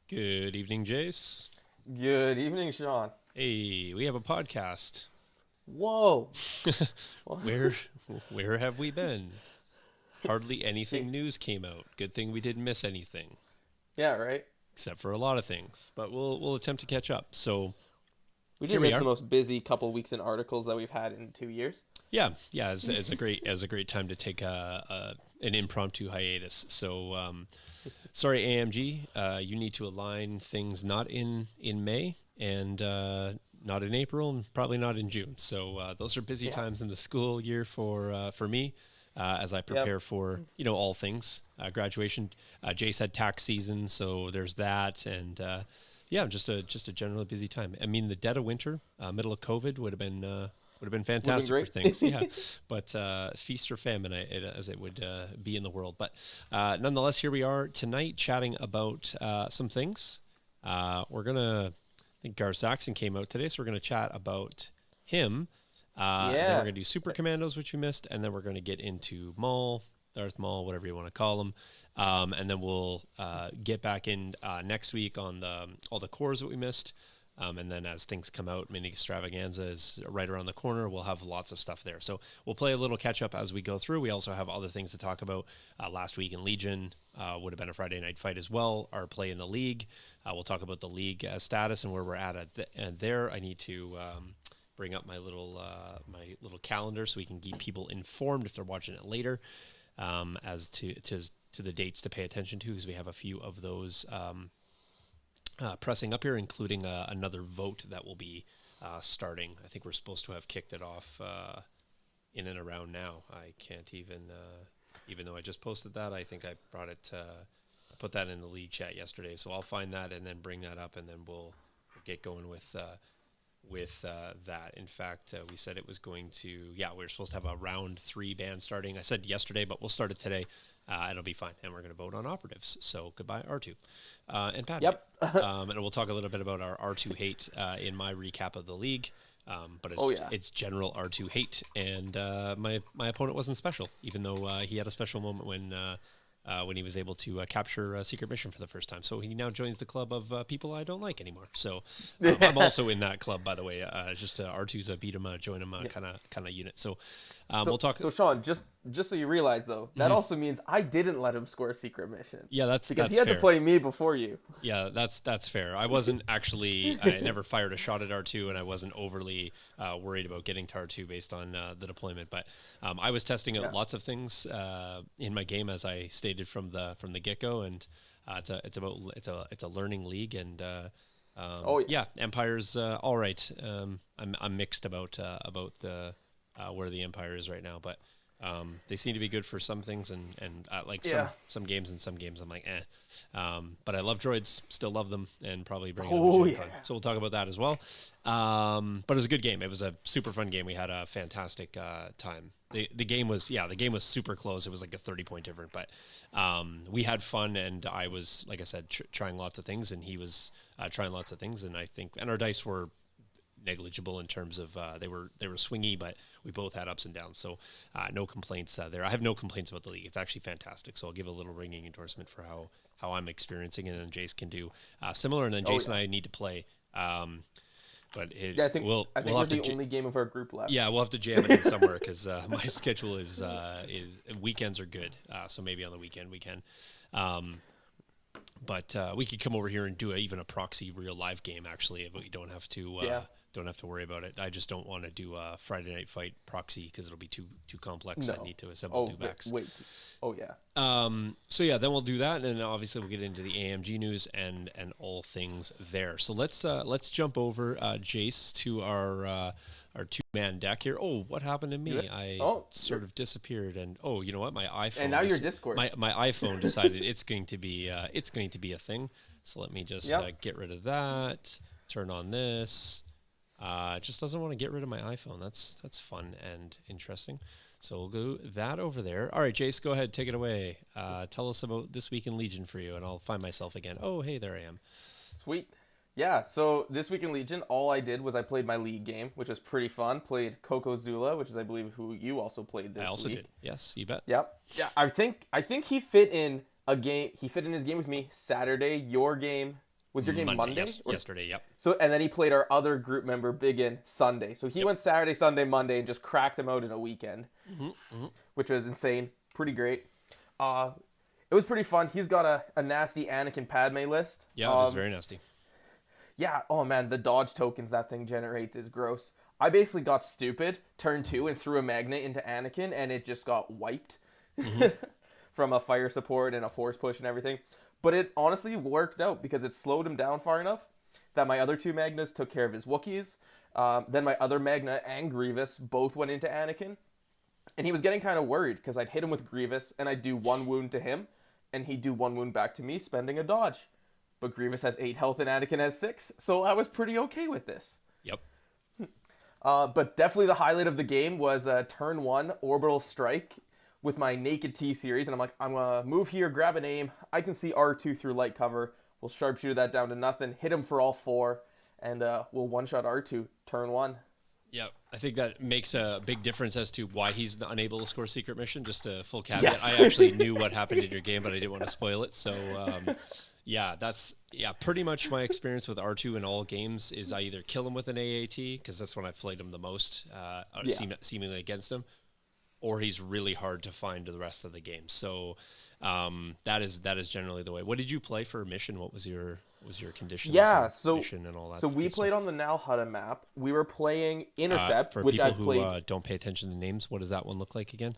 Good evening, Jace. Good evening, Shawn. Hey, we have a podcast. Whoa. Where where have we been? Hardly Yeah, anything news came out. Good thing we didn't miss anything, yeah, right. except for a lot of things. But we'll attempt to catch up. So We here didn't we miss the are. most busy couple weeks in articles that we've had in 2 years. Yeah. It's a great time to take an impromptu hiatus. So sorry, AMG. You need to align things not in May and not in April and probably not in June. So those are busy Yeah. times in the school year for me as I Yep. prepare for all things graduation. Jace had tax season, so there's that, and yeah, just a generally busy time. I mean, the dead of winter, middle of COVID would have been Would have been fantastic for great. things. Yeah, but feast or famine, as it would be in the world. But nonetheless, here we are tonight chatting about some things. We're gonna. I think Gar Saxon came out today, so we're gonna chat about him. And then we're Yeah. gonna do Super Commandos, which you missed, and then we're gonna get into Maul, Darth Maul, whatever you want to call him. And then we'll get back in next week on all the cores that we missed. And then as things come out, Mini Extravaganza is right around the corner. We'll have lots of stuff there. So we'll play a little catch up as we go through. We also have other things to talk about. Last week in Legion would have been a Friday night fight as well. Our play in the league. We'll talk about the league status and where we're at there. I need to bring up my little calendar so we can keep people informed if they're watching it later as to the dates to pay attention to, because we have a few of those pressing up here, including another vote that will be starting. I think we're supposed to have kicked it off in and around now. I can't even though I just posted that, I think I I put that in the league chat yesterday. So I'll find that and then bring that up, and then we'll get going with that. In fact, we said it was going to, yeah, we were supposed to have a round 3 band starting. I said yesterday, but we'll start it today. It'll be fine. And we're going to vote on operatives. So goodbye, R2 and Padme. Yep. And we'll talk a little bit about our R2 hate in my recap of the league. But Oh yeah. it's general R2 hate. And my opponent wasn't special, even though he had a special moment when he was able to capture a secret mission for the first time. So he now joins the club of people I don't like anymore. So I'm also in that club, by the way. Just R2's a beat 'em, join 'em Yeah. kind of unit. So we'll So talk. so Shawn, just so you realize though, that Mhm. also means I didn't let him score a secret mission Yeah, because that's he had to fair. play me before you. Yeah, that's fair. I wasn't actually. I never fired a shot at R2, and I wasn't overly worried about getting to R2 based on the deployment. But I was testing out Yeah. lots of things in my game, as I stated from the get go, and it's a learning league, and Oh yeah. yeah, Empire's all right. I'm mixed about the where the Empire is right now, but they seem to be good for some things, and like Yeah. some games and some games I'm like eh. But I love droids, still love them, and probably bring them Oh to yeah. GenCon. So we'll talk about that as well. But it was a good game. It was a super fun game. We had a fantastic time. The game was super close. It was like a 30-point difference, but we had fun, and I was, like I said, trying lots of things, and he was trying lots of things, and I think our dice were negligible in terms of they were swingy, but we both had ups and downs. So no complaints there. I have no complaints about the league. It's actually fantastic. So I'll give a little ringing endorsement for how I'm experiencing it, and then Jace can do similar, and then Oh Jace yeah. and I need to play. But Yeah. I think we'll I think we'll we're have to the only game of our group left. yeah, we'll have to jam it in somewhere because my schedule is weekends are good. So maybe on the weekend we can. Um, but we could come over here and do even a proxy real live game. Actually, but we Yeah. don't have to worry about it. I just don't want to do a Friday night fight proxy because it'll be too complex. I No. need to assemble Oh duvacks. wait. Oh yeah. So yeah, then we'll do that, and then obviously we'll get into the AMG news and all things there. So let's jump over Jace to our 2-man deck here. Oh, what happened to me? I Oh, sort of disappeared, and oh, you know what? My iPhone. and now you're Discord. My iPhone decided it's going to be a thing. So let me just Yep. get rid of that. Turn on this. It just doesn't want to get rid of my iPhone. That's fun and interesting. So we'll go that over there. All right, Jace, go ahead, take it away. Tell us about this week in Legion for you, and I'll find myself again. Oh, hey, there I am. Sweet. Yeah, so this week in Legion, all I did was I played my league game, which was pretty fun. Played Coco Zula, which is I believe who you also played this I also week. did. Yes, you bet. Yep. Yeah, I think he fit in a game. He fit in his game with me Saturday, your game Was your game Monday? Yes, yesterday, yep. So, and then he played our other group member, Biggin, Sunday. So he went Saturday, Sunday, Monday, and just cracked him out in a weekend, which was insane. Pretty great. It was pretty fun. He's got a nasty Anakin Padme list. Yeah, it was very nasty. Yeah, oh man, the dodge tokens that thing generates is gross. I basically got stupid, turn 2, and threw a magnet into Anakin, and it just got wiped from a fire support and a force push and everything. But it honestly worked out because it slowed him down far enough that my other 2 Magnas took care of his Wookiees. Then my other Magna and Grievous both went into Anakin. And he was getting kind of worried because I'd hit him with Grievous and I'd do 1 wound to him. And he'd do 1 wound back to me, spending a dodge. But Grievous has 8 health and Anakin has 6. So I was pretty okay with this. Yep. But definitely the highlight of the game was turn 1 orbital strike with my Naked T series, and I'm like, I'm going to move here, grab an aim. I can see R2 through light cover. We'll sharpshooter that down to nothing, hit him for all 4, and we'll one-shot R2, turn 1. Yeah, I think that makes a big difference as to why he's unable to score secret mission. Just a full caveat. Yes. I actually knew what happened in your game, but I didn't want to spoil it. So, that's pretty much my experience with R2 in all games is I either kill him with an AAT, because that's when I've played him the most, seemingly against him, or he's really hard to find the rest of the game. So that is generally the way. What did you play for mission? What was your conditions? Yeah, so mission and all that. So we played on the Nalhutta map. We were playing Intercept, for which people I've played. who don't pay attention to names. What does that one look like again?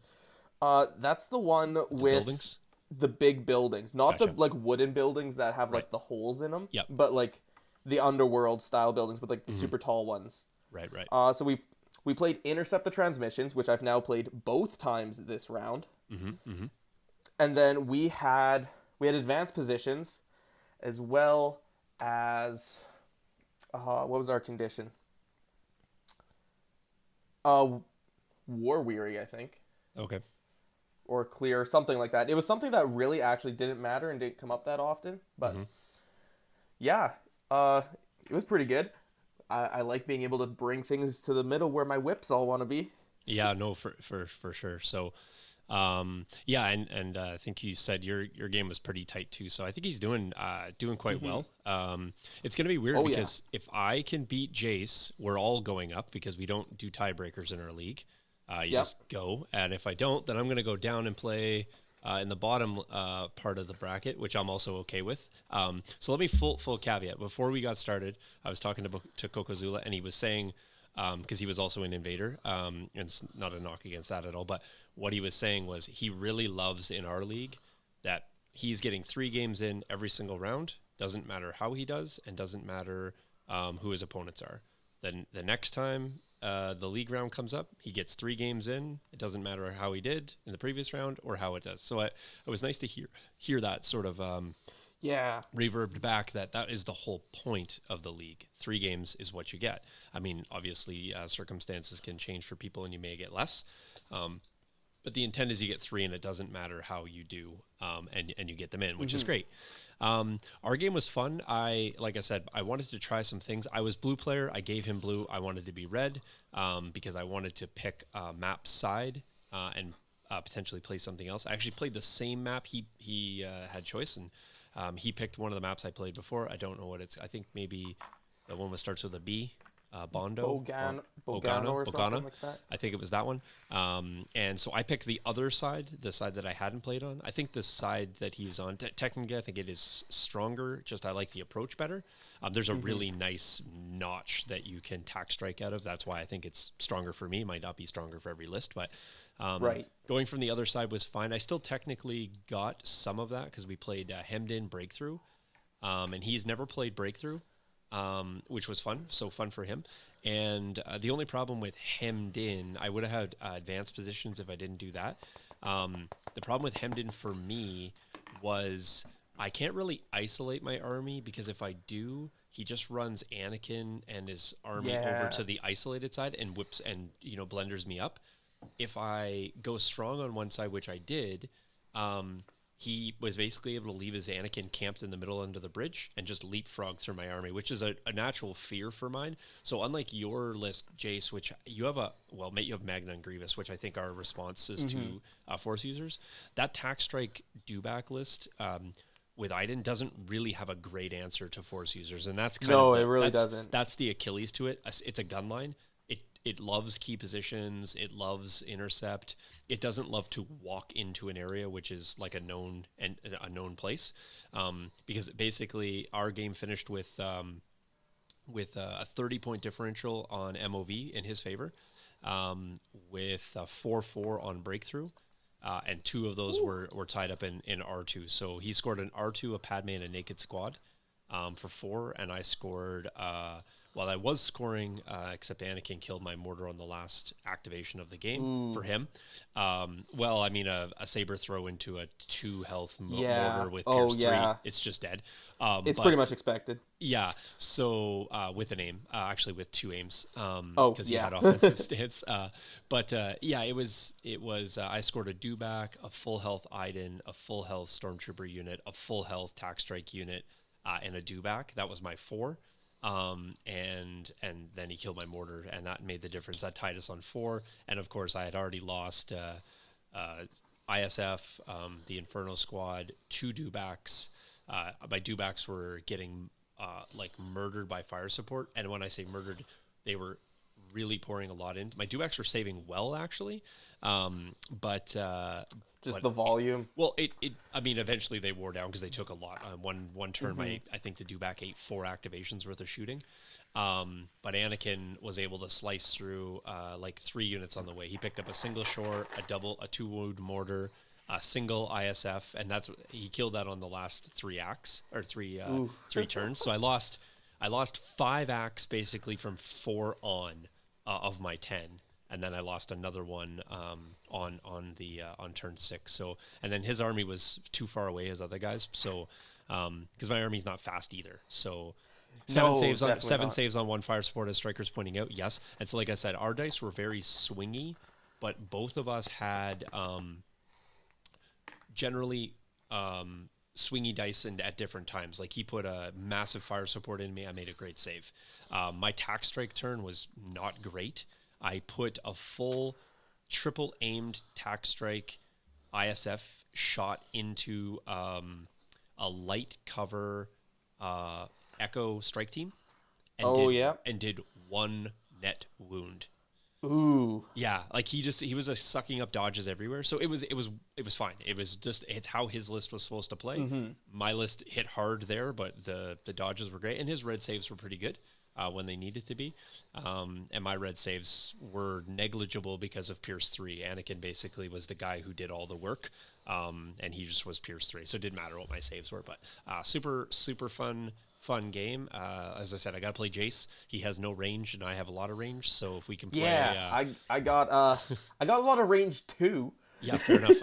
That's the one with buildings? the big buildings, not Gotcha. the like wooden buildings that have like the holes in them. Yep. But like the underworld style buildings with like the super tall ones. Right. So we played Intercept the Transmissions, which I've now played both times this round. And then we had advanced positions, as well as what was our condition? War Weary, I think. Okay. Or Clear, something like that. It was something that really actually didn't matter and didn't come up that often. But yeah, it was pretty good. I like being able to bring things to the middle where my whips all want to be. Yeah, no, for sure. So, and I think you said your game was pretty tight too. So I think he's doing quite well. It's gonna be weird because if I can beat Jace, we're all going up because we don't do tiebreakers in our league. You just go, and if I don't, then I'm gonna go down and play in the bottom part of the bracket, which I'm also okay with. So let me full caveat. Before we got started, I was talking to Kokozula, and he was saying, because he was also an Invader, and it's not a knock against that at all, but what he was saying was he really loves in our league that he's getting 3 games in every single round. Doesn't matter how he does, and doesn't matter who his opponents are. Then the next time the league round comes up, he gets 3 games in. It doesn't matter how he did in the previous round or how it does. So it was nice to hear that sort of reverbed back that is the whole point of the league. 3 games is what you get. I mean, obviously circumstances can change for people and you may get less. But the intent is you get 3 and it doesn't matter how you do, and you get them in, which is great. Our game was fun. Like I said, I wanted to try some things. I was blue player. I gave him blue. I wanted to be red because I wanted to pick map side and potentially play something else. I actually played the same map. He had choice, and he picked one of the maps I played before. I don't know what it's. I think maybe the one that starts with a B. Bogano or something like that. I think it was that one. And so I picked the other side, the side that I hadn't played on. I think the side that he's on, technically, I think it is stronger. Just I like the approach better. There's a really nice notch that you can tack strike out of. That's why I think it's stronger for me. It might not be stronger for every list, but going from the other side was fine. I still technically got some of that because we played Hemmed In Breakthrough, and he's never played Breakthrough. Which was fun, so fun for him. And the only problem with Hemmed In, I would have had advanced positions if I didn't do that. The problem with Hemmed In for me was I can't really isolate my army because if I do, he just runs Anakin and his army over to the isolated side and whips and blenders me up. If I go strong on one side, which I did, he was basically able to leave his Anakin camped in the middle under the bridge and just leapfrog through my army, which is a natural fear for mine. So unlike your list, Jace, which you have you have Magna and Grievous, which I think are responses to Force users. That Tack Strike Dewback list with Iden doesn't really have a great answer to Force users, and that's it really doesn't. That's the Achilles to it. It's a gun line. It loves key positions. It loves intercept. It doesn't love to walk into an area which is like a known place, because basically our game finished with a 30-point differential on MOV in his favor, with a 4-4 on breakthrough. And 2 of those were tied up in R2. So he scored an R2, a Padme, and a naked squad for 4. And I scored, I was scoring, except Anakin killed my mortar on the last activation of the game for him. A saber throw into a 2 health mortar with Pierce 3. It's just dead. It's pretty much expected. Yeah. So with an aim, actually with 2 aims, because he had offensive stance. It was. I scored a dewback, a full health Iden, a full health stormtrooper unit, a full health tac strike unit, and a dewback. That was my 4. And then he killed my mortar, and that made the difference. That tied us on 4. And of course, I had already lost ISF, the Inferno Squad, 2 dewbacks. My dewbacks were getting murdered by fire support, and when I say murdered, they were really pouring a lot in. My dewbacks were saving well, actually, but the volume. Eventually they wore down because they took a lot. One turn, I think the dewback ate 4 activations worth of shooting. But Anakin was able to slice through 3 units on the way. He picked up a single short, a 2-wound mortar, a single ISF, and he killed that on the last 3 acts or 3 turns. So I lost 5 acts basically from 4 on of my 10, and then I lost another one on turn 6. So, and then his army was too far away, his other guys. So because my army's not fast either. So 7 saves on 1 fire support, as Striker's pointing out. Yes, and so like I said, our dice were very swingy, but both of us had generally swingy dice at different times. Like he put a massive fire support in me. I made a great save. My tac strike turn was not great. I put a full triple aimed tac strike ISF shot into a light cover Echo strike team. And did 1 net wound. Ooh. Yeah, like he was sucking up dodges everywhere. So it was fine. It's how his list was supposed to play. Mm-hmm. My list hit hard there, but the dodges were great, and his red saves were pretty good when they needed to be. And my red saves were negligible because of Pierce 3. Anakin basically was the guy who did all the work, and he just was Pierce 3. So it didn't matter what my saves were, but super fun game. As I said, I got to play Jace. He has no range, and I have a lot of range. So if we can play, I got a lot of range too. Yeah, fair enough.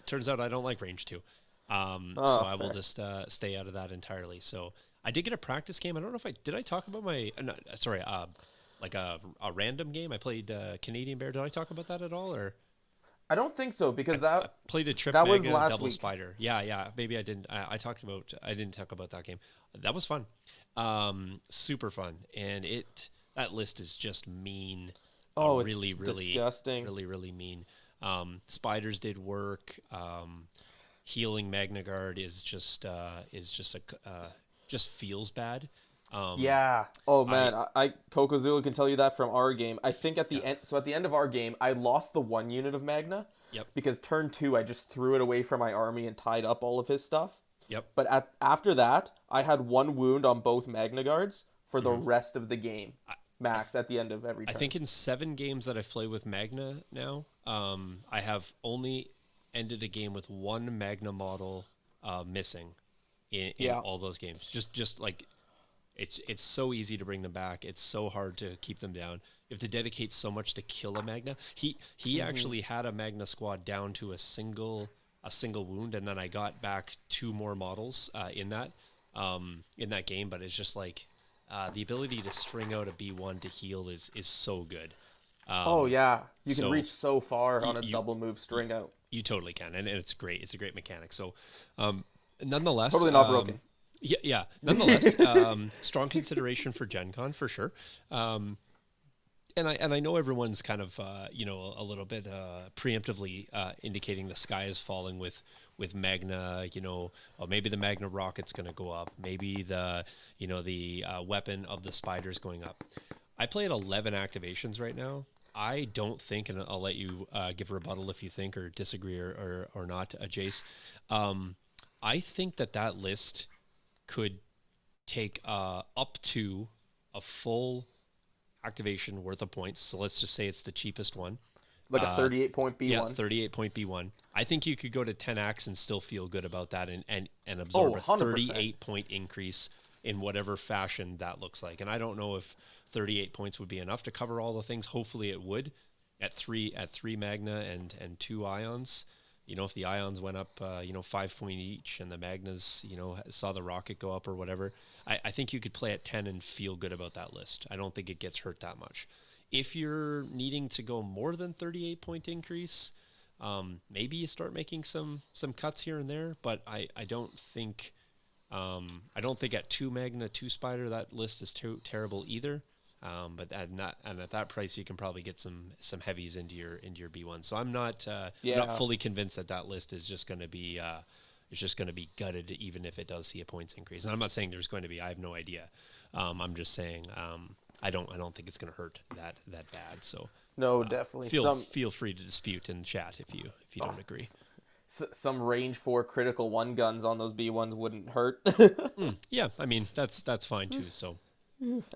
Turns out I don't like range too. So I will just stay out of that entirely. So I did get a practice game. I don't know if I talk about my a random game. I played Canadian Bear. Did I talk about that at all, or? I don't think so, because I played a trip that mega was last double week. Spider. Yeah. Maybe I didn't. I didn't talk about that game. That was fun. Super fun, and that list is just mean. Oh, it's really disgusting. Really mean. Spiders did work. Healing Magna Guard is just feels bad. Yeah. Oh man, I Kokozula can tell you that from our game. I think at the end. So at the end of our game, I lost the 1 unit of Magna. Yep. Because turn 2, I just threw it away from my army and tied up all of his stuff. Yep. But after that, I had 1 wound on both Magna Guards for the rest of the game. Max at the end of every turn. I think in 7 games that I've played with Magna now, I have only ended a game with 1 Magna model missing in all those games. Just like. It's so easy to bring them back. It's so hard to keep them down. You have to dedicate so much to kill a Magna. He actually had a Magna squad down to a single wound, and then I got back 2 more models in that game. But it's just like the ability to string out a B1 to heal is so good. You can reach so far on a double move string out. You totally can, and it's great. It's a great mechanic. So nonetheless, totally not broken. Yeah. Nonetheless, strong consideration for GenCon for sure. And I know everyone's kind of a little bit preemptively indicating the sky is falling with with Magna, maybe the Magna rocket's going to go up. Maybe the weapon of the spider's going up. I play at 11 activations right now. I don't think, and I'll let you give a rebuttal if you think or disagree or not, Jace. I think that list could take up to a full activation worth of points. So let's just say it's the cheapest one. Like a 38-point B1. Yeah, 38-point B1. I think you could go to 10 acts and still feel good about that and absorb a 38-point increase in whatever fashion that looks like. And I don't know if 38 points would be enough to cover all the things. Hopefully it would at three Magna and 2 Ions. If the Ions went up, 5 point each and the Magnas, saw the rocket go up or whatever, I think you could play at 10 and feel good about that list. I don't think it gets hurt that much. If you're needing to go more than 38-point increase, maybe you start making some cuts here and there, but I don't think at 2 Magna, 2 Spider, that list is terrible either. But at that price, you can probably get some heavies into your B1. So I'm not fully convinced that list is just going to be gutted, even if it does see a points increase. And I'm not saying there's going to be. I have no idea. I'm just saying I don't think it's going to hurt that bad. So no, definitely. Feel free to dispute in chat if you don't agree. Some range 4 critical 1 guns on those B1s wouldn't hurt. Yeah, I mean that's fine too. So.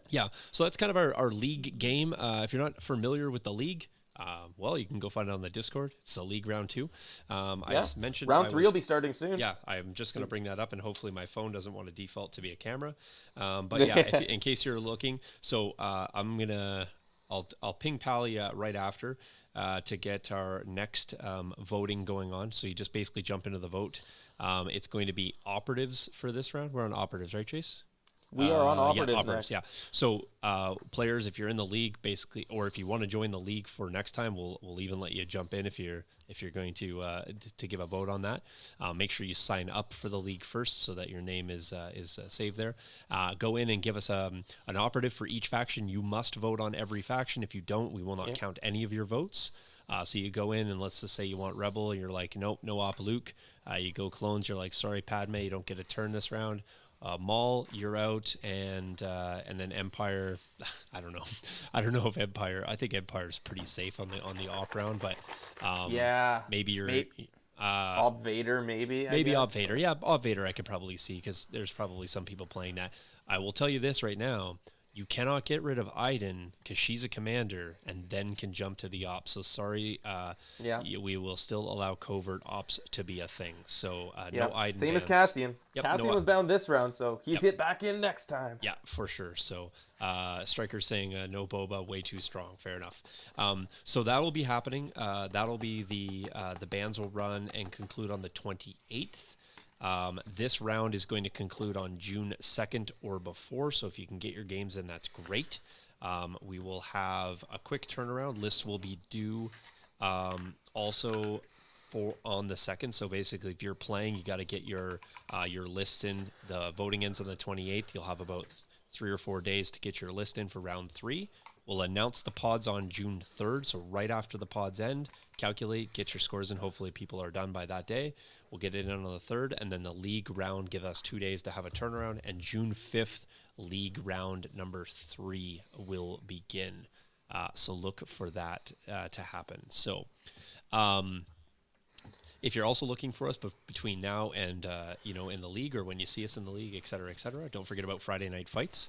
Yeah, so that's kind of our league game. If you're not familiar with the league, you can go find it on the Discord. It's the league round 2. I mentioned round 3 will be starting soon. Yeah, I'm just going to bring that up, and hopefully my phone doesn't want to default to be a camera. But yeah, in case you're looking, so I'll ping Pally right after to get our next voting going on. So you just basically jump into the vote. It's going to be operatives for this round. We're on operatives, right, Chase? We are on operatives next. Yeah. So players, if you're in the league, basically, or if you want to join the league for next time, we'll even let you jump in if you're going to give a vote on that. Make sure you sign up for the league first so that your name is saved there. Go in and give us an operative for each faction. You must vote on every faction. If you don't, we will not count any of your votes. So you go in and let's just say you want Rebel, and you're like, nope, no op Luke. You go clones, you're like, sorry Padme, you don't get a turn this round. Maul, you're out, and then Empire. I don't know if Empire. I think Empire's pretty safe on the op round, but maybe you're Ob Vader, maybe. Maybe Ob Vader. Yeah, Ob Vader I could probably see because there's probably some people playing that. I will tell you this right now. You cannot get rid of Iden because she's a commander and then can jump to the ops. So sorry, we will still allow covert ops to be a thing. So no Iden. Same bans. as Cassian. Cassian was bound this round, so he's hit back in next time. Yeah, for sure. So Striker saying no Boba, way too strong. Fair enough. So that'll be happening. That'll be the bans will run and conclude on the 28th. This round is going to conclude on June 2nd or before, so if you can get your games in, that's great. We will have a quick turnaround. Lists will be due also on the 2nd, so basically if you're playing, you got to get your lists in. The voting ends on the 28th. You'll have about 3 or 4 days to get your list in for round 3. We'll announce the pods on June 3rd, so right after the pods end, calculate, get your scores in. Hopefully people are done by that day. We'll get it in on the 3rd, and then the league round give us 2 days to have a turnaround, and June 5th, league round number 3 will begin. So look for that to happen. So if you're also looking for us between now and, in the league or when you see us in the league, et cetera, don't forget about Friday Night Fights.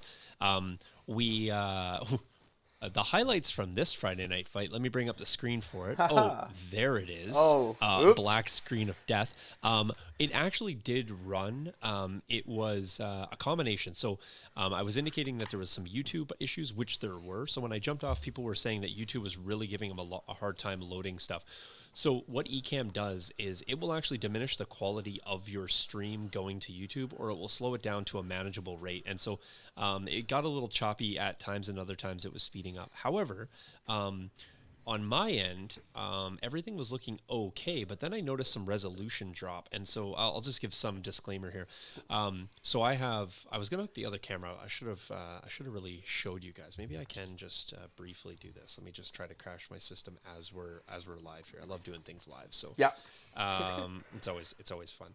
The highlights from this Friday Night Fight, let me bring up the screen for it. Oh, there it is. Black screen of death. It actually did run. It was a combination. So I was indicating that there was some YouTube issues, which there were. So when I jumped off, people were saying that YouTube was really giving them a hard time loading stuff. So what Ecamm does is it will actually diminish the quality of your stream going to YouTube, or it will slow it down to a manageable rate. And so it got a little choppy at times, and other times it was speeding up. However, on on my end, everything was looking okay, but then I noticed some resolution drop, and so I'll just give some disclaimer here. So I was gonna hook the other camera. I should have really showed you guys. Maybe I can just briefly do this. Let me just try to crash my system as we're live here. I love doing things live, so Yeah. it's always fun.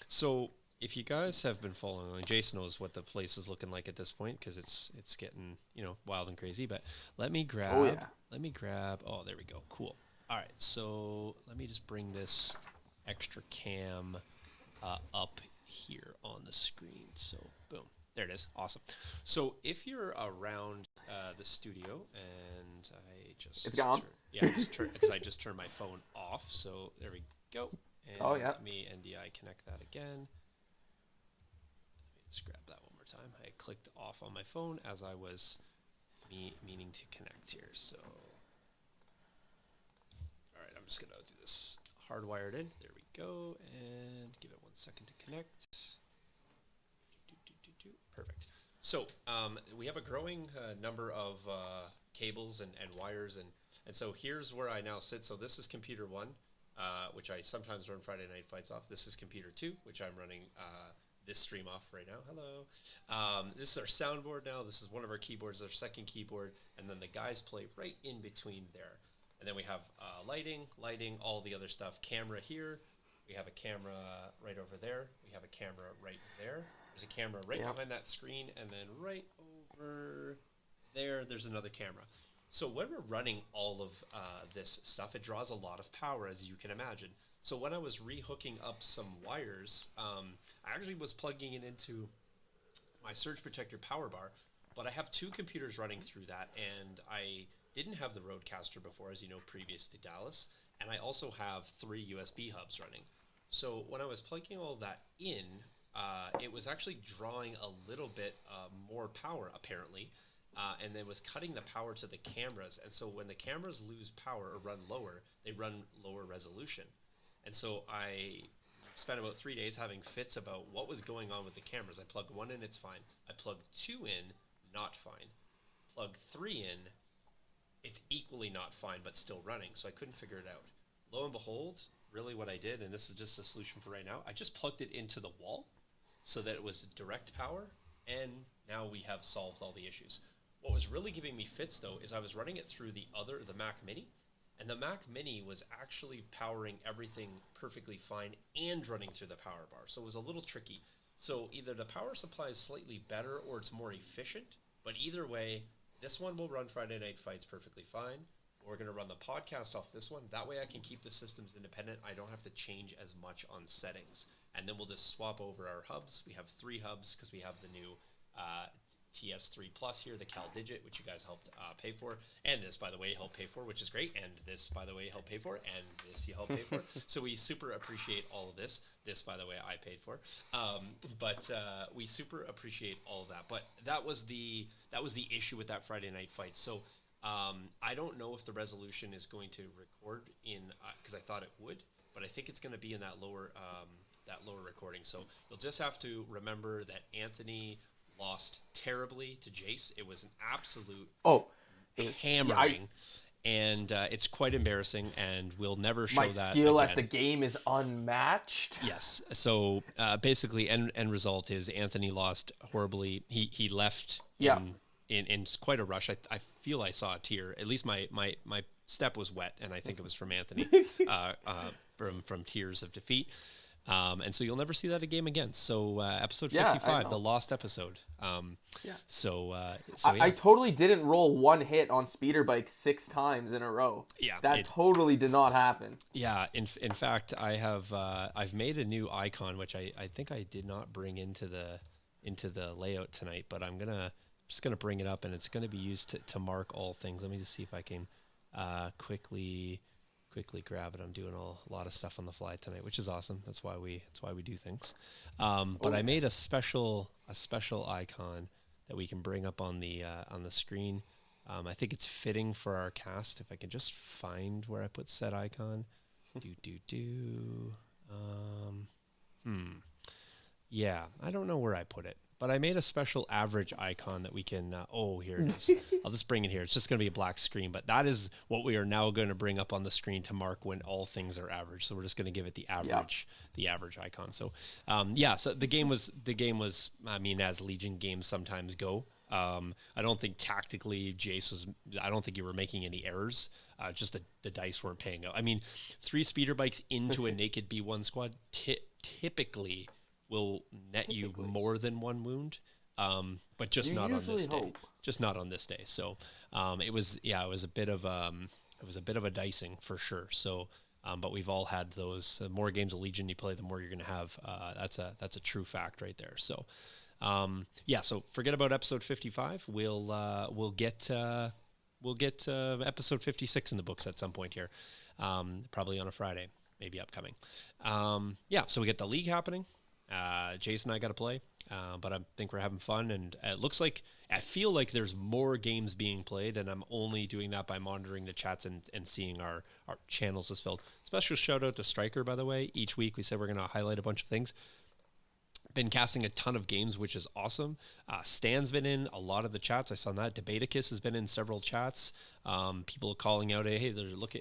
So if you guys have been following along, Jason knows what the place is looking like at this point because it's getting wild and crazy. But let me grab. Oh yeah. Oh, there we go. Cool. All right. So let me just bring this extra cam up here on the screen. So boom, there it is. Awesome. So if you're around the studio, and it's gone. Because I just turned my phone off. So there we go. And oh yeah. Let me NDI connect that again. Let's grab that one more time. I clicked off on my phone as I was meaning to connect here. So, all right, I'm just gonna do this hardwired in. There we go, and give it 1 second to connect. Perfect. So we have a growing number of cables and wires, and so here's where I now sit. So this is computer 1, which I sometimes run Friday Night Fights off. This is computer 2, which I'm running this stream off right now. Hello. This is our soundboard now. This is one of our keyboards, our second keyboard, and then the guys play right in between there. And then we have lighting, all the other stuff. Camera here. We have a camera right over there. We have a camera right there. There's a camera right behind that screen, and then right over there, there's another camera. So when we're running all of this stuff, it draws a lot of power, as you can imagine. So when I was re-hooking up some wires, I actually was plugging it into my surge protector power bar, but I have 2 computers running through that, and I didn't have the Roadcaster before, as you know, previous to Dallas, and I also have 3 USB hubs running. So when I was plugging all that in, it was actually drawing a little bit more power, apparently, and then was cutting the power to the cameras. And so when the cameras lose power or run lower, they run lower resolution. And so I spent about 3 days having fits about what was going on with the cameras. I plug 1 in, it's fine. I plug 2 in, not fine. Plug 3 in, it's equally not fine, but still running. So I couldn't figure it out. Lo and behold, really what I did, and this is just a solution for right now, I just plugged it into the wall so that it was direct power, and now we have solved all the issues. What was really giving me fits, though, is I was running it through the Mac Mini, and the Mac Mini was actually powering everything perfectly fine and running through the power bar. So it was a little tricky. So either the power supply is slightly better or it's more efficient, but either way, this one will run Friday Night Fights perfectly fine. We're going to run the podcast off this one. That way I can keep the systems independent. I don't have to change as much on settings. And then we'll just swap over our hubs. We have 3 hubs because we have the new TS3 Plus here, the Cal Digit, which you guys helped pay for. And this, by the way, helped pay for, which is great. And this, by the way, helped pay for. And this you helped pay for. So we super appreciate all of this. This, by the way, I paid for. But we super appreciate all of that. But that was the issue with that Friday Night Fight. So I don't know if the resolution is going to record in, because I thought it would, but I think it's going to be in that lower recording. So you'll just have to remember that Anthony lost terribly to Jace. It was an absolute hammering, and it's quite embarrassing, and we'll never show that. My skill again. at the game is unmatched. Yes. So basically, end result is Anthony lost horribly. He left in quite a rush. I feel I saw a tear. At least my step was wet, and I think it was from Anthony from tears of defeat. And so you'll never see that game again. So episode 55, the lost episode. I totally didn't roll 1 hit on speeder bike 6 times in a row. Yeah, that totally did not happen. Yeah, in fact, I've made a new icon, which I think I did not bring into the layout tonight, but I'm just gonna bring it up, and it's gonna be used to mark all things. Let me just see if I can quickly grab it. I'm doing a lot of stuff on the fly tonight, which is awesome. That's why we do things. But I made a special icon that we can bring up on the screen. I think it's fitting for our cast. If I can just find where I put said icon. Yeah, I don't know where I put it, but I made a special average icon that we can, here it is. I'll just bring it here. It's just going to be a black screen, but that is what we are now going to bring up on the screen to mark when all things are average. So we're just going to give it the average icon. So, so the game was, I mean, as Legion games sometimes go, I don't think tactically I don't think you were making any errors. Just the dice weren't paying out. I mean, 3 speeder bikes into a naked B1 squad typically will net you more than 1 wound, but just not on this day. Just not on this day. So it was a bit of a dicing for sure. So, but we've all had those. The more games of Legion you play, the more you're going to have. That's a true fact right there. So, so forget about episode 55. We'll get episode 56 in the books at some point here, probably on a Friday, maybe upcoming. So we get the league happening. Jace and I got to play, but I think we're having fun, and I feel like there's more games being played, and I'm only doing that by monitoring the chats and seeing our channels is filled. Special shout out to Striker, by the way. Each week we said we're going to highlight a bunch of things. Been casting a ton of games, which is awesome. Stan's been in a lot of the chats. I saw that. Debaticus has been in several chats. People calling out, hey,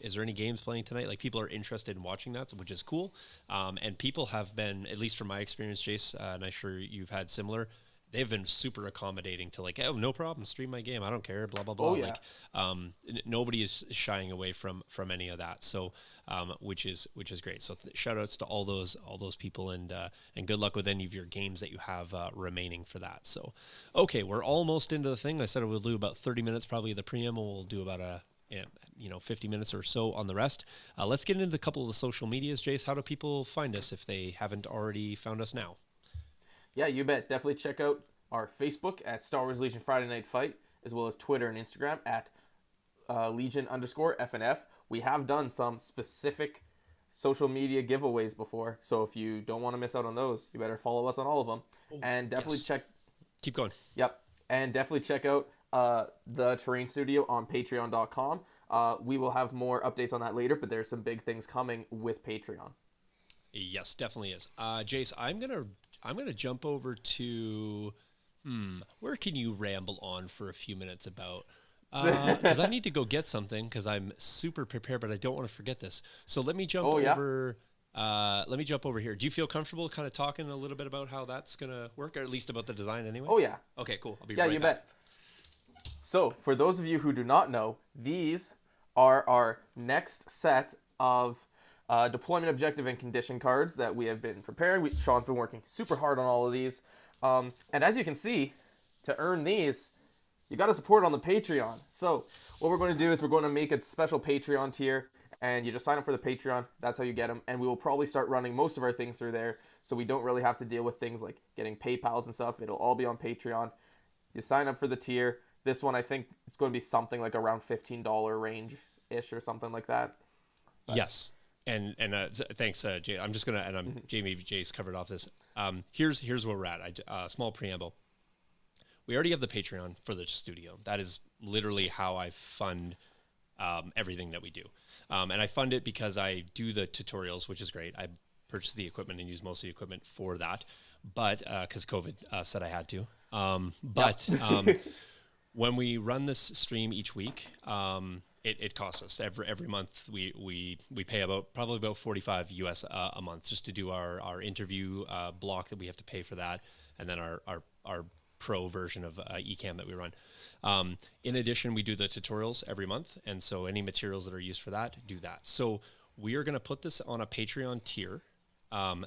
is there any games playing tonight? Like, people are interested in watching that, which is cool. And people have been, at least from my experience, Jace, and I'm sure you've had similar, they've been super accommodating to like, oh, no problem, stream my game, I don't care, blah blah blah. Oh, yeah. Like, nobody is shying away from any of that. So, which is great. So shout outs to all those people, and good luck with any of your games that you have remaining for that. So, okay, we're almost into the thing. I said we'll do about 30 minutes, probably of the preamble. We'll do about 50 minutes or so on the rest. Let's get into a couple of the social medias. Jace, how do people find us if they haven't already found us now? Yeah, you bet. Definitely check out our Facebook at Star Wars Legion Friday Night Fight, as well as Twitter and Instagram at Legion_FNF. We have done some specific social media giveaways before, so if you don't want to miss out on those, you better follow us on all of them. And definitely Keep going. Yep. And definitely check out the Terrain Studio on patreon.com. We will have more updates on that later, but there's some big things coming with Patreon. Yes, definitely is. Jace, I'm gonna jump over to where can you ramble on for a few minutes about, because I need to go get something, because I'm super prepared, but I don't want to forget this. So let me jump over. Let me jump over here. Do you feel comfortable kind of talking a little bit about how that's gonna work, or at least about the design anyway? Oh yeah. Okay, cool. I'll be right back. Yeah, you bet. So for those of you who do not know, these are our next set of deployment objective and condition cards that we have been preparing. Shawn's been working super hard on all of these. And as you can see, to earn these, you got to support on the Patreon. So what we're going to do is we're going to make a special Patreon tier, and you just sign up for the Patreon. That's how you get them. And we will probably start running most of our things through there, so we don't really have to deal with things like getting PayPals and stuff. It'll all be on Patreon. You sign up for the tier. This one, I think, is going to be something like around $15 range-ish or something like that. But yes. And thanks, Jay. I'm just gonna, Jamie Jace covered off this. Here's where we're at. Small preamble. We already have the Patreon for the studio. That is literally how I fund everything that we do. And I fund it because I do the tutorials, which is great. I purchase the equipment and use most of the equipment for that, but because COVID said I had to. When we run this stream each week, it costs us every month. We pay probably about $45 US a month just to do our interview block that we have to pay for that, and then our pro version of eCam that we run. In addition, we do the tutorials every month, and so any materials that are used for that, do that. So we are going to put this on a Patreon tier,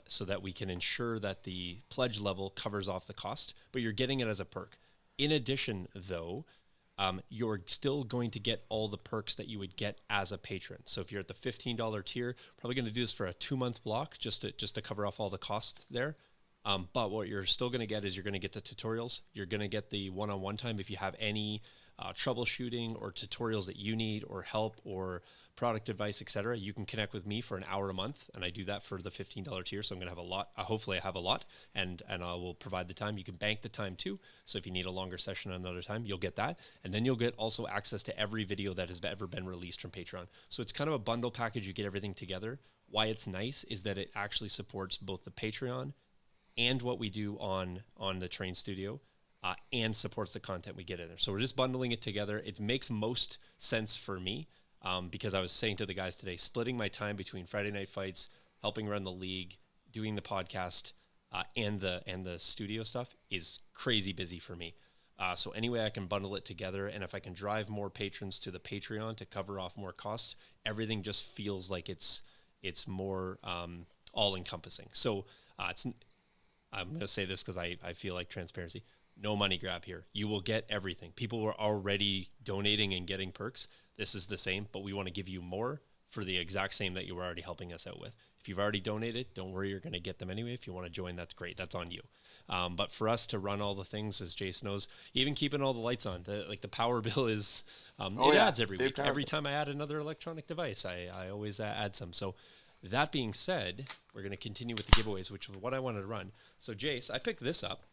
so that we can ensure that the pledge level covers off the cost, but you're getting it as a perk. In addition, though, you're still going to get all the perks that you would get as a patron. So if you're at the $15 tier, probably going to do this for a 2-month block just to cover off all the costs there. But what you're still going to get is you're going to get the tutorials. You're going to get the one-on-one time if you have any troubleshooting or tutorials that you need, or help or product advice, etc. You can connect with me for an hour a month, and I do that for the $15 tier. So I'm going to have a lot. Hopefully I have a lot, and I will provide the time. You can bank the time too. So if you need a longer session another time, you'll get that. And then you'll get also access to every video that has ever been released from Patreon. So it's kind of a bundle package. You get everything together. Why it's nice is that it actually supports both the Patreon and what we do on the Train Studio, and supports the content we get in there. So we're just bundling it together. It makes most sense for me, because I was saying to the guys today, splitting my time between Friday Night Fights, helping run the league, doing the podcast, and the studio stuff is crazy busy for me. So anyway, I can bundle it together, and if I can drive more patrons to the Patreon to cover off more costs, everything just feels like it's more all-encompassing. So I'm going to say this because I feel like transparency. No money grab here. You will get everything. People were already donating and getting perks. This is the same, but we want to give you more for the exact same that you were already helping us out with. If you've already donated, don't worry, you're going to get them anyway. If you want to join, that's great. That's on you. But for us to run all the things, as Jace knows, even keeping all the lights on, the power bill is, adds every week. Every time I add another electronic device, I always add some. So that being said, we're going to continue with the giveaways, which is what I wanted to run. So Jace, I picked this up.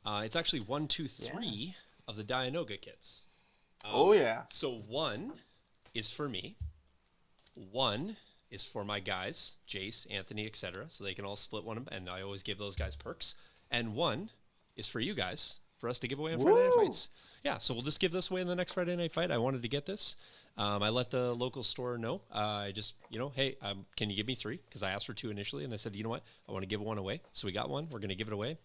It's actually 1, 2, 3 of the Dianoga kits. So 1 is for me. 1 is for my guys, Jace, Anthony, etc. So they can all split one, and I always give those guys perks. And 1 is for you guys, for us to give away on Friday Night Fights. Yeah, so we'll just give this away in the next Friday Night Fight. I wanted to get this. I let the local store know. I just, hey, can you give me 3? Because I asked for 2 initially, and I said, you know what? I want to give 1 away. So we got 1. We're going to give it away.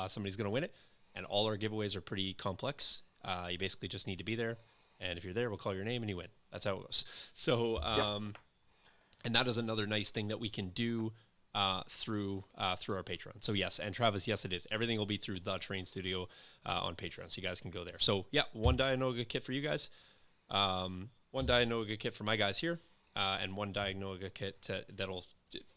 Somebody's going to win it. And all our giveaways are pretty complex. You basically just need to be there. And if you're there, we'll call your name and you win. That's how it goes. So, and that is another nice thing that we can do through our Patreon. So yes, and Travis, yes, it is. Everything will be through the Train Studio on Patreon, so you guys can go there. So yeah, 1 Dianoga kit for you guys, 1 Dianoga kit for my guys here, and 1 Dianoga kit that'll,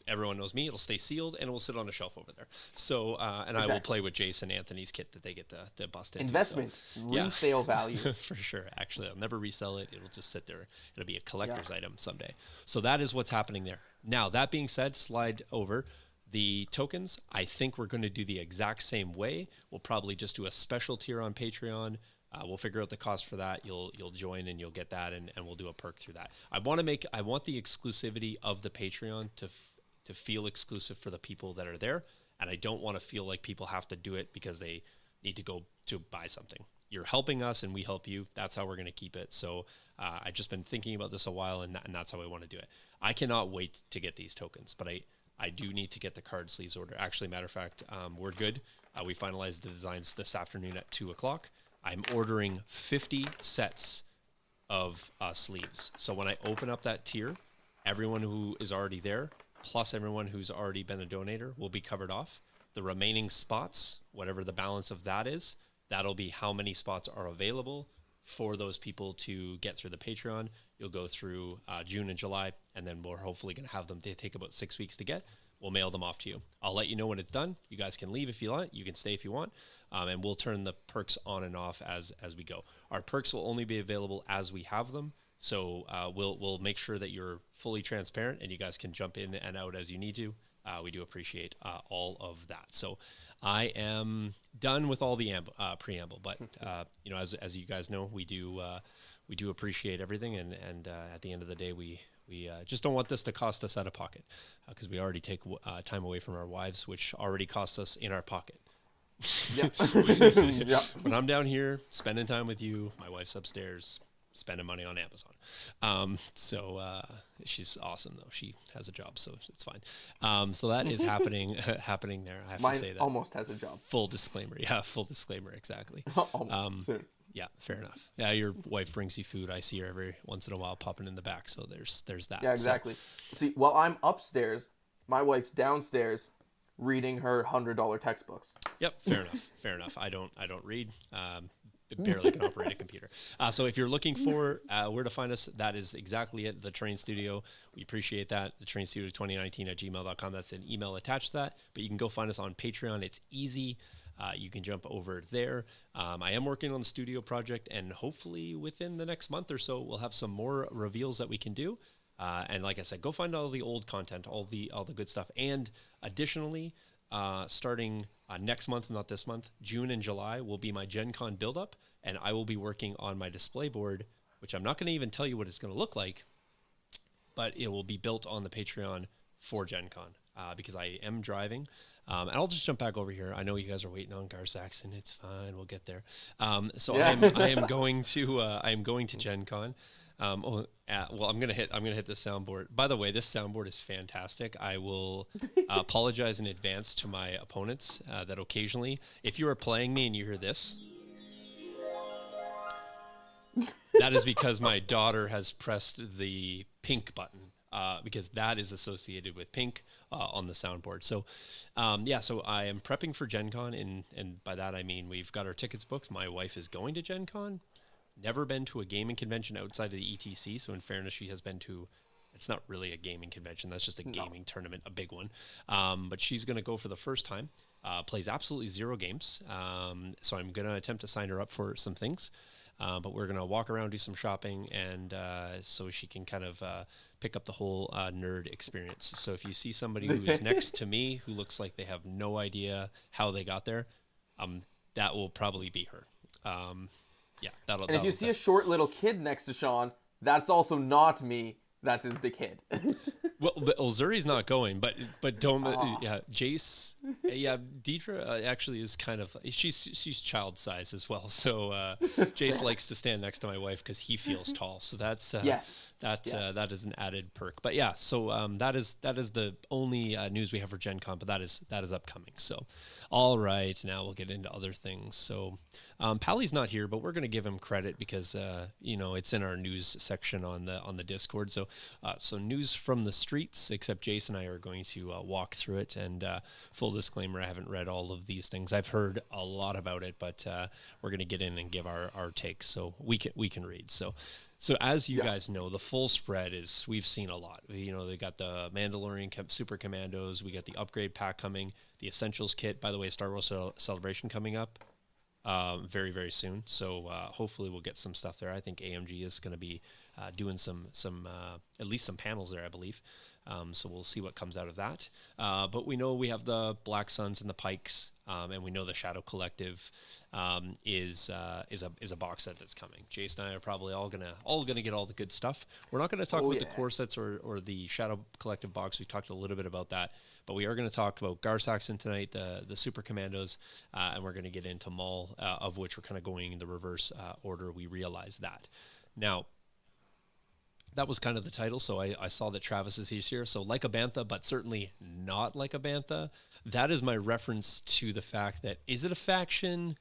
everyone knows me, it'll stay sealed and it will sit on a shelf over there. So and I will play with Jace and Anthony's kit that they get to bust into. Investment, so, resale value. For sure. Actually, I'll never resell it. It'll just sit there. It'll be a collector's item someday. So that is what's happening there. Now, that being said, slide over. The tokens, I think we're going to do the exact same way. We'll probably just do a special tier on Patreon. We'll figure out the cost for that. You'll join and you'll get that, and we'll do a perk through that. I want the exclusivity of the Patreon to feel exclusive for the people that are there, and I don't want to feel like people have to do it because they need to go to buy something. You're helping us and we help you. That's how we're going to keep it. So I've just been thinking about this a while, and that's how I want to do it. I cannot wait to get these tokens, but I do need to get the card sleeves order. Actually, matter of fact, we're good. We finalized the designs this afternoon at 2:00. I'm ordering 50 sets of sleeves. So when I open up that tier, everyone who is already there, plus everyone who's already been a donator, will be covered off. The remaining spots, whatever the balance of that is, that'll be how many spots are available for those people to get through the Patreon. You'll go through June and July, and then we're hopefully going to have them. They take about 6 weeks to get. We'll mail them off to you. I'll let you know when it's done. You guys can leave if you want. You can stay if you want. And we'll turn the perks on and off as we go. Our perks will only be available as we have them. So we'll make sure that you're fully transparent and you guys can jump in and out as you need to. We do appreciate all of that. So I am done with all the preamble, but as you guys know, we do appreciate everything, and at the end of the day, we just don't want this to cost us out of pocket, because we already take time away from our wives, which already costs us in our pocket. Yeah. When I'm down here spending time with you, my wife's upstairs spending money on Amazon. She's awesome though. She has a job, so it's fine. So that is happening there. I have Mine to say that. Almost has a job. Full disclaimer. Yeah, full disclaimer. Exactly. Almost soon. Yeah, fair enough. Yeah, your wife brings you food. I see her every once in a while popping in the back. So there's that. Yeah, exactly. So, see, while I'm upstairs, my wife's downstairs reading her $100 textbooks. Yep, fair enough. I don't read. Barely can operate a computer. So if you're looking for where to find us, that is exactly it. The Train Studio. We appreciate that. The Train Studio 2019 at gmail.com. That's an email attached to that. But you can go find us on Patreon. It's easy. You can jump over there. I am working on the studio project, and hopefully within the next month or so, we'll have some more reveals that we can do. And like I said, go find all the old content, all the good stuff. And additionally, starting next month, not this month, June and July will be my GenCon build-up, and I will be working on my display board, which I'm not going to even tell you what it's going to look like, but it will be built on the Patreon for GenCon. because I am driving. And I'll just jump back over here. I know you guys are waiting on Gar Saxon. It's fine. We'll get there. So Yeah. I am going to Gen Con. Well, I'm gonna hit this soundboard. By the way, this soundboard is fantastic. I will apologize in advance to my opponents that occasionally, if you are playing me and you hear this, that is because my daughter has pressed the pink button, because that is associated with pink on the soundboard. So, so I am prepping for Gen Con, and by that I mean we've got our tickets booked. My wife is going to Gen Con. Never been to a gaming convention outside of the ETC, so in fairness, she has been to, it's not really a gaming convention, that's just a gaming tournament, a big one. But she's going to go for the first time, plays absolutely zero games, so I'm going to attempt to sign her up for some things. But we're going to walk around, do some shopping, and so she can kind of pick up the whole nerd experience. So if you see somebody who is next to me who looks like they have no idea how they got there, that will probably be her. And if you see a short little kid next to Shawn, that's also not me. That's his big kid. Well, Zuri's not going, but don't Jace, Deidre actually is kind of she's child size as well. So Jace likes to stand next to my wife because he feels tall. So that's that is an added perk. But yeah, so that is the only news we have for Gen Con, but that is upcoming. So all right, now we'll get into other things. So Pally's not here, but we're going to give him credit because it's in our news section on the Discord. So news from the streets, except Jace and I are going to walk through it. And full disclaimer, I haven't read all of these things. I've heard a lot about it, but we're going to get in and give our takes, so we can read. So as you guys know, the full spread is, we've seen a lot. They got the Mandalorian Super Commandos. We got the upgrade pack coming, the Essentials kit. By the way, Star Wars Celebration coming up very, very soon. So hopefully we'll get some stuff there. I think AMG is going to be doing some at least some panels there, I believe. So we'll see what comes out of that. But we know we have the Black Suns and the Pikes, and we know the Shadow Collective is a box set that's coming. Jace and I are probably all gonna get all the good stuff. We're not going to talk about the core sets or the Shadow Collective box. We talked a little bit about that, but we are going to talk about Gar Saxon tonight, the Super Commandos, and we're going to get into Maul, of which we're kind of going in the reverse order. We realize that now. That was kind of the title, so I saw that Travis is here. So like a Bantha, but certainly not like a Bantha. That is my reference to the fact that, is it a faction?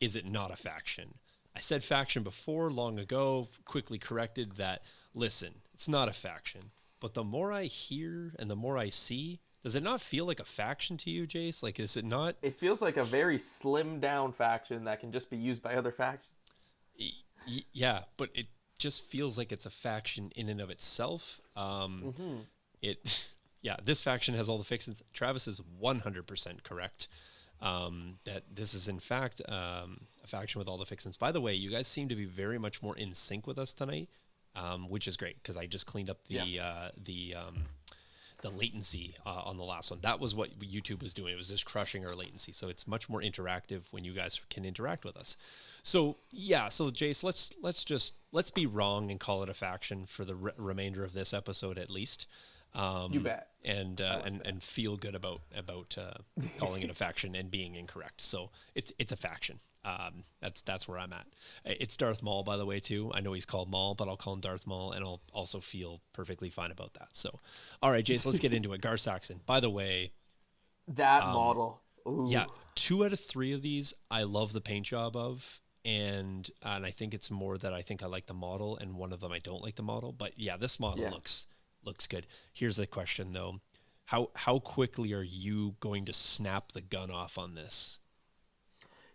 Is it not a faction? I said faction before, long ago, quickly corrected that, listen, it's not a faction. But the more I hear and the more I see, does it not feel like a faction to you, Jace? Like, is it not? It feels like a very slimmed down faction that can just be used by other factions. Yeah, but it just feels like it's a faction in and of itself. This faction has all the fixins. Travis is 100% correct that this is in fact a faction with all the fixins. By the way, you guys seem to be very much more in sync with us tonight, which is great because I just cleaned up the latency on the last one. That was what YouTube was doing. It was just crushing our latency. So it's much more interactive when you guys can interact with us. So Jace, let's be wrong and call it a faction for the remainder of this episode at least. You bet. And feel good about calling it a faction and being incorrect. So it's a faction. That's where I'm at. It's Darth Maul, by the way, too. I know he's called Maul, but I'll call him Darth Maul, and I'll also feel perfectly fine about that. So, all right, Jace, let's get into it. Gar Saxon, by the way, that model. Ooh. Yeah, 2 out of 3 of these I love the paint job of, and I think it's more that I think I like the model, and one of them I don't like the model. But yeah, this model looks good. Here's the question though: how quickly are you going to snap the gun off on this?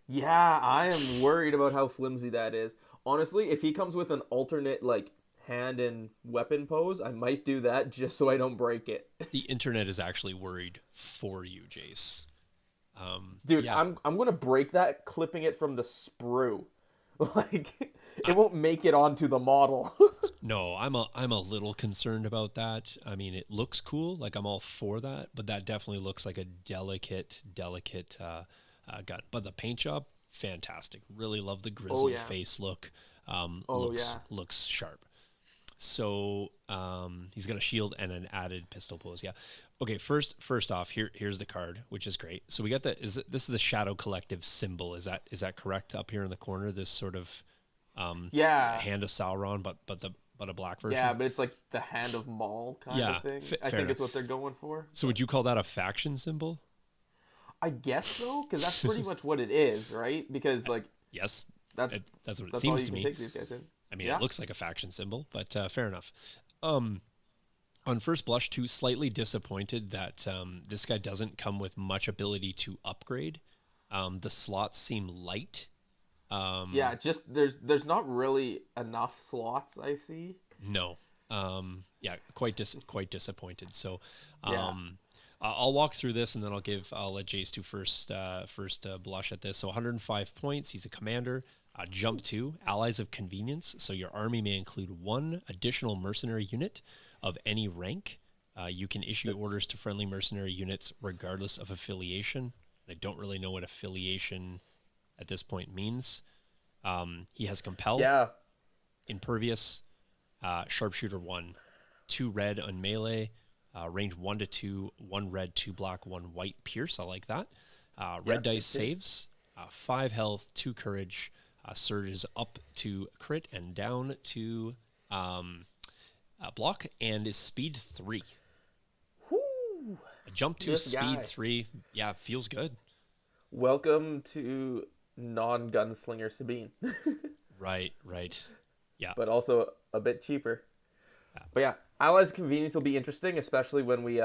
Yeah, I am worried about how flimsy that is. Honestly, if he comes with an alternate hand and weapon pose, I might do that just so I don't break it. The internet is actually worried for you, Jace. Dude, yeah. I'm gonna break that clipping it from the sprue. It won't make it onto the model. No, I'm a little concerned about that. I mean, it looks cool, like I'm all for that, but that definitely looks like a delicate gun. But the paint job, fantastic. Really love the grizzled face look. Looks sharp. So he's got a shield and an added pistol pose. Yeah. Okay. First off, here's the card, which is great. So we got this is the Shadow Collective symbol. Is that correct up here in the corner? This sort of Yeah. hand of Sauron, but a black version. Yeah, but it's like the hand of Maul kind of thing. I think it's what they're going for. So would you call that a faction symbol? I guess so, because that's pretty much what it is, right? Because like yes, that's what it that's seems all you to can me. take these guys in. I mean, it looks like a faction symbol, but fair enough. On first blush, too, slightly disappointed that this guy doesn't come with much ability to upgrade. The slots seem light. Yeah, just there's not really enough slots I see. No. Yeah, quite disappointed. So, I'll walk through this and then I'll let Jace do first blush at this. So 105 points. He's a commander. Jump 2, Allies of Convenience. So your army may include one additional mercenary unit of any rank. You can issue orders to friendly mercenary units regardless of affiliation. I don't really know what affiliation at this point means. He has Compel. Yeah. Impervious. Sharpshooter 1. 2 red on melee. Range 1 to 2. 1 red, 2 black, 1 white. Pierce. I like that. Red dice saves. 5 health, 2 courage. Surges up to crit and down to block, and is speed 3. Whoo! A jump to speed 3. Yeah, feels good. Welcome to non-gunslinger Sabine. Right. Yeah. But also a bit cheaper. But yeah, Allies of Convenience will be interesting, especially when we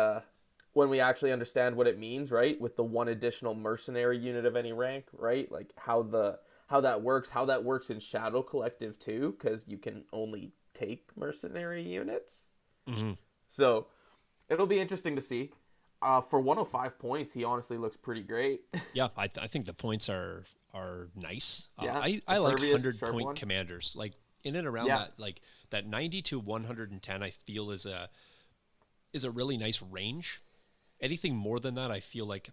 actually understand what it means, right? With the one additional mercenary unit of any rank, right? Like how that works in Shadow Collective too, because you can only take mercenary units. Mm-hmm. So it'll be interesting to see. For 105 points, he honestly looks pretty great. Yeah, I think the points are nice. Yeah, I like 100-point one. commanders, like in and around that, like that 90 to 110. I feel is a really nice range. Anything more than that, I feel like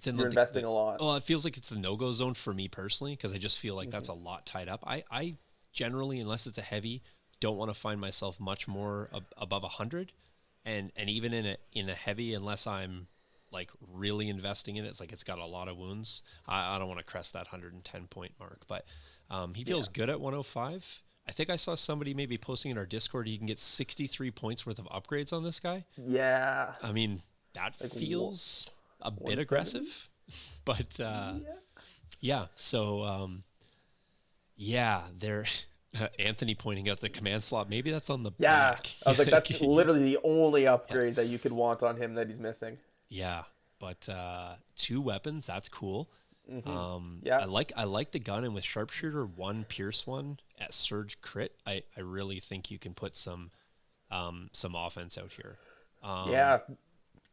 you're investing a lot. Well, it feels like it's the no-go zone for me personally, because I just feel like that's a lot tied up. I generally, unless it's a heavy, don't want to find myself much more above 100, and even in a heavy, unless I'm like really investing in it, it's like it's got a lot of wounds. I don't want to crest that 110 point mark, but he feels good at 105. I think I saw somebody maybe posting in our Discord you can get 63 points worth of upgrades on this guy. Yeah. I mean, that like feels a bit aggressive, but yeah. So there. Anthony pointing out the command slot. Maybe that's on the back. I was like, that's literally the only upgrade that you could want on him that he's missing. Yeah, but 2 weapons. That's cool. Mm-hmm. I like the gun, and with sharpshooter 1, pierce 1 at surge crit, I really think you can put some offense out here.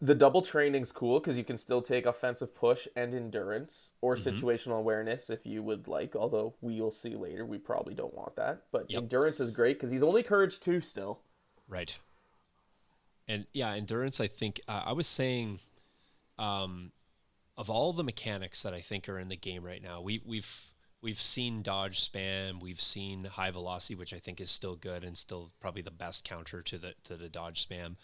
The double training's cool because you can still take offensive push and endurance or situational awareness if you would like, although we'll see later we probably don't want that. But endurance is great because he's only courage 2 still. Right. And yeah, endurance, I think I was saying of all the mechanics that I think are in the game right now, we've seen dodge spam, we've seen high velocity, which I think is still good and still probably the best counter to the dodge spam.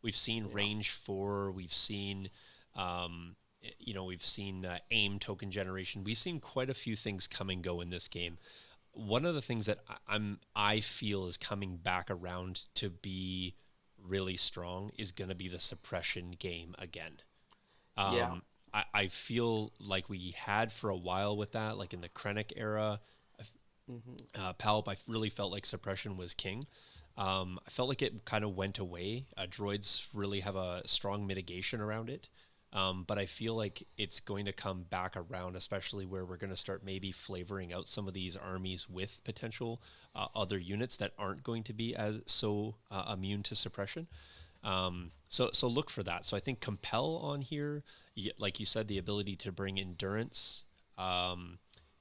We've seen range 4. We've seen, we've seen aim token generation. We've seen quite a few things come and go in this game. One of the things that I feel is coming back around to be really strong is going to be the suppression game again. I feel like we had for a while with that, like in the Krennic era, Palp. I really felt like suppression was king. I felt like it kind of went away. Droids really have a strong mitigation around it. But I feel like it's going to come back around, especially where we're going to start maybe flavoring out some of these armies with potential other units that aren't going to be as immune to suppression. So look for that. So I think Compel on here, like you said, the ability to bring endurance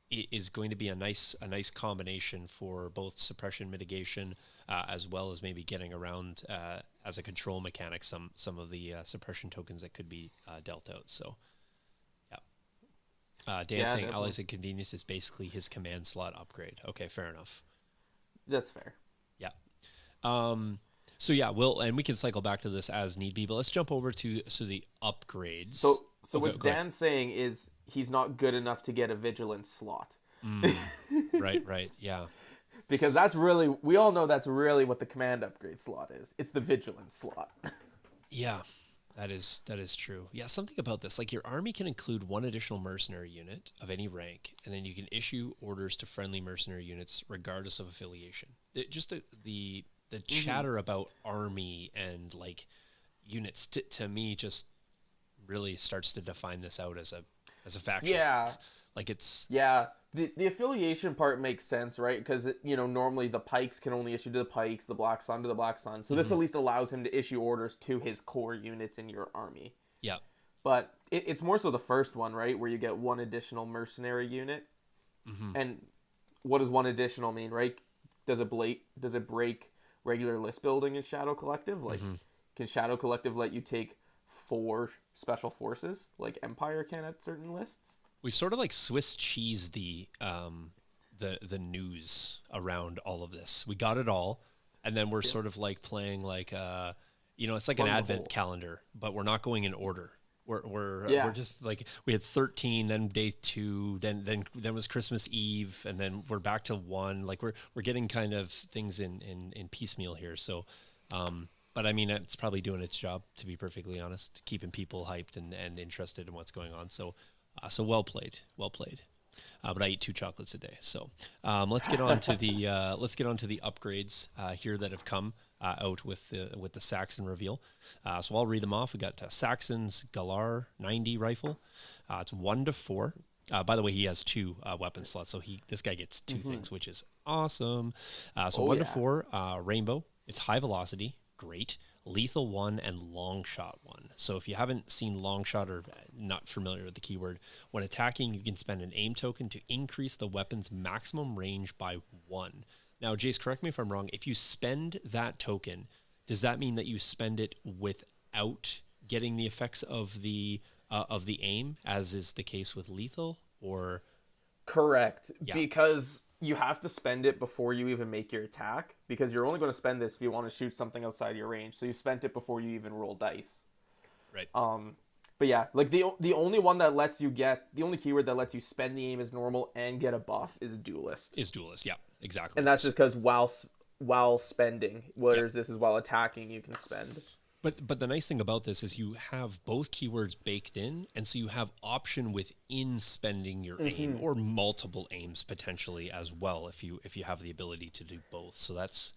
is going to be a nice combination for both suppression mitigation as well as maybe getting around as a control mechanic some of the suppression tokens that could be dealt out. So dancing allies and convenience is basically his command slot upgrade. Okay, fair enough. That's fair. Yeah. So yeah, we can cycle back to this as need be, but let's jump over to the upgrades. So what go ahead. Dan's saying is he's not good enough to get a vigilance slot. Right, yeah. Because we all know that's really what the command upgrade slot is. It's the vigilance slot. Yeah, that is true. Yeah, something about this, like your army can include one additional mercenary unit of any rank, and then you can issue orders to friendly mercenary units regardless of affiliation. The chatter about army and like units to me just really starts to define this out as a faction. Yeah. Like it's the affiliation part makes sense, right? Because normally the Pikes can only issue to the Pikes, the Black Sun to the Black Sun. So this at least allows him to issue orders to his core units in your army. Yeah. But it's more so the first one, right, where you get one additional mercenary unit. And what does one additional mean, right? Does it break regular list building in Shadow Collective? Like, can Shadow Collective let you take 4 special forces, like Empire can at certain lists? We've sort of like Swiss cheese the news around all of this. We got it all, and then we're sort of like playing like it's like an advent calendar, but we're not going in order. We're just like we had 13, then day 2, then was Christmas Eve, and then we're back to 1. Like we're getting kind of things in piecemeal here. So, but I mean it's probably doing its job, to be perfectly honest, keeping people hyped and interested in what's going on. So well played. But I eat 2 chocolates a day. So let's get on to the upgrades here that have come out with the Saxon reveal. So I'll read them off. We got Saxon's Galar 90 rifle. It's 1-4. By the way, he has 2 weapon slots, so this guy gets 2 things, which is awesome. 1-4 rainbow. It's high velocity, great. Lethal 1 and long shot 1. So if you haven't seen long shot or not familiar with the keyword, when attacking, you can spend an aim token to increase the weapon's maximum range by 1. Now, Jace, correct me if I'm wrong. If you spend that token, does that mean that you spend it without getting the effects of the aim, as is the case with lethal, or? Correct, because you have to spend it before you even make your attack, because you're only going to spend this if you want to shoot something outside your range. So you spent it before you even roll dice. Right. But yeah, like the only one that lets you the only keyword that lets you spend the aim as normal and get a buff is duelist. Yeah, exactly. And that's just because while spending, whereas this is while attacking, you can spend. But the nice thing about this is you have both keywords baked in, and so you have option within spending your aim, or multiple aims potentially as well if you have the ability to do both. So that's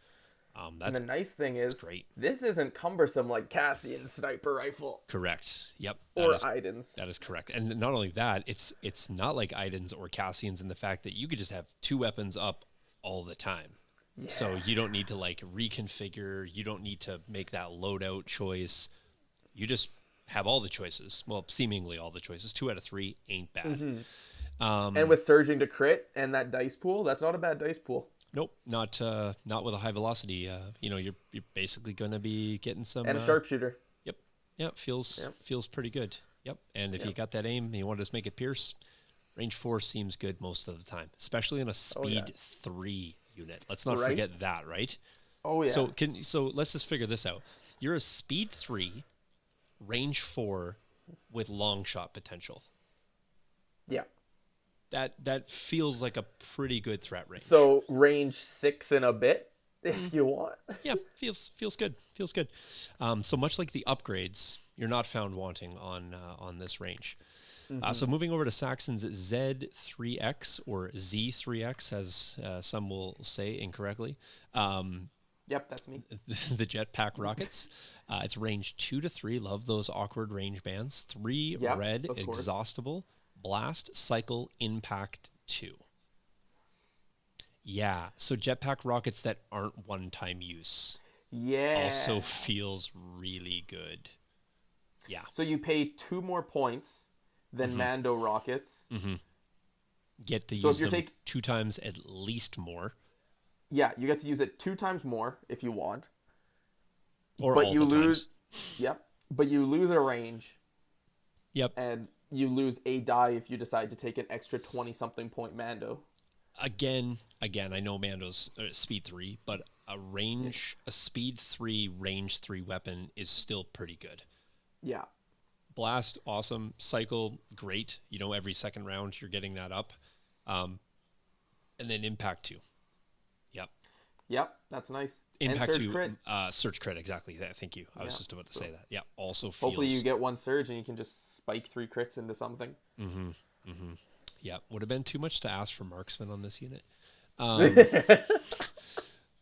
and the nice thing is great. This isn't cumbersome like Cassian's sniper rifle. Correct. Yep. Or Iden's. That is correct. And not only that, it's not like Iden's or Cassian's in the fact that you could just have 2 weapons up all the time. Yeah. So you don't need to like reconfigure. You don't need to make that loadout choice. You just have all the choices. Well, seemingly all the choices. 2 out of 3 ain't bad. And with surging to crit and that dice pool, that's not a bad dice pool. Nope, not with a high velocity. You're basically going to be getting some. And a sharpshooter. Yep. Yeah, feels pretty good. Yep. And if you got that aim and you want to just make it pierce, range 4 seems good most of the time, especially in a speed 3 unit. Let's not forget that, right? Oh yeah. So let's just figure this out. You're a speed 3, range 4 with long shot potential. Yeah. That feels like a pretty good threat range. So range 6 and a bit, if you want. Yeah, feels good. Feels good. So much like the upgrades, you're not found wanting on this range. So moving over to Saxon's Z3X or Z3X, as some will say incorrectly. Yep, that's me. The Jetpack Rockets. It's range 2 to 3. Love those awkward range bands. 3 red, exhaustible. Blast, cycle, impact 2. Yeah, so jetpack rockets that aren't one-time use. Yeah. Also feels really good. Yeah. So you pay 2 more points than Mando rockets. Get to use them 2 times at least more. Yeah, you get to use it 2 times more if you want. Or but all you the lose. times. Yep. But you lose a range. Yep. And you lose a die if you decide to take an extra 20-something point Mando. Again, I know Mando's speed 3, but a speed 3, range 3 weapon is still pretty good. Yeah. Blast, awesome. Cycle, great. Every second round you're getting that up. And then impact 2. Yep, that's nice. Impact and surge 2, crit. Surge crit, exactly. Thank you. I was just about to say that. Yeah, also feels... Hopefully you get 1 surge and you can just spike 3 crits into something. Yeah, would have been too much to ask for marksman on this unit.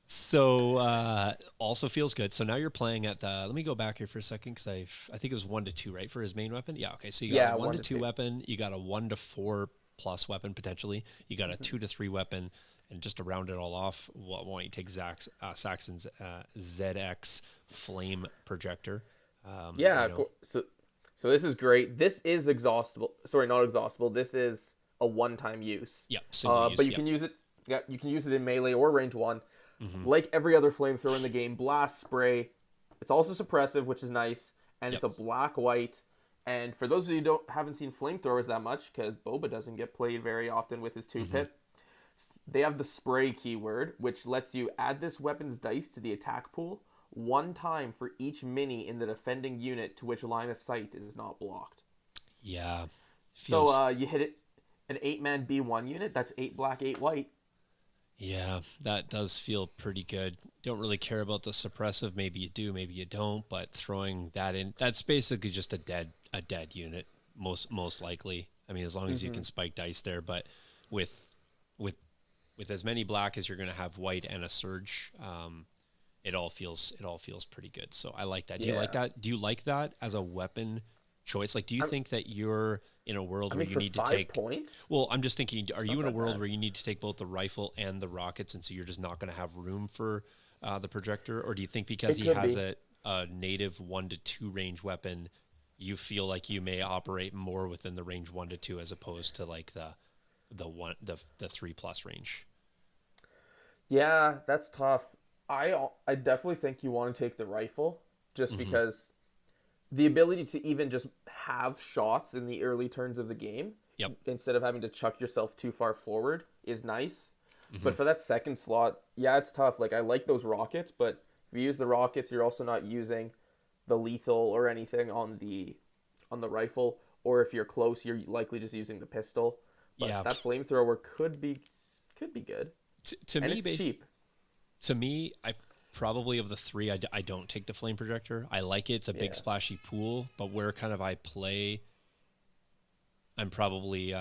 So also feels good. So now you're playing at the... Let me go back here for a second because I think it was 1 to 2, right, for his main weapon? Yeah, okay. So you got a 1 to 2 weapon. You got a 1 to 4 plus weapon potentially. You got a 2 to 3 weapon. And just to round it all off, why don't you take Saxon's ZX flame projector? So this is great. This is exhaustible. Sorry, not exhaustible. This is a one-time use. Yeah, single use. But you can use it. Yeah, you can use it in melee or range 1. Like every other flamethrower in the game, blast, spray. It's also suppressive, which is nice, and it's a black-white. And for those of you who haven't seen flamethrowers that much, because Boba doesn't get played very often with his 2-pip, they have the spray keyword, which lets you add this weapon's dice to the attack pool 1 time for each mini in the defending unit to which line of sight is not blocked. Yeah. So you hit it, an 8-man B1 unit, that's 8 black, 8 white. Yeah, that does feel pretty good. Don't really care about the suppressive. Maybe you do, maybe you don't, but throwing that in, that's basically just a dead unit, most likely. I mean, as long as you can spike dice there, but with as many black as you're going to have white and a surge, it all feels pretty good. So I like that. Do you like that? Do you like that as a weapon choice? Like, do you think that you're in a world where you need to take points? Well, I'm just thinking, are you in a world where you need to take both the rifle and the rockets, and so you're just not going to have room for the projector? Or do you think because he has a native 1 to 2 range weapon, you feel like you may operate more within the range 1 to 2 as opposed to like the 3+ range? Yeah, that's tough. I definitely think you want to take the rifle just because the ability to even just have shots in the early turns of the game instead of having to chuck yourself too far forward is nice. But for that second slot, yeah, it's tough. Like, I like those rockets, but if you use the rockets, you're also not using the lethal or anything on the rifle, or if you're close, you're likely just using the pistol. But that flamethrower could be good. To and me, it's cheap. To me, I probably of the 3, I don't take the flame projector. I like it. It's a big splashy pool, but where kind of I play, I'm probably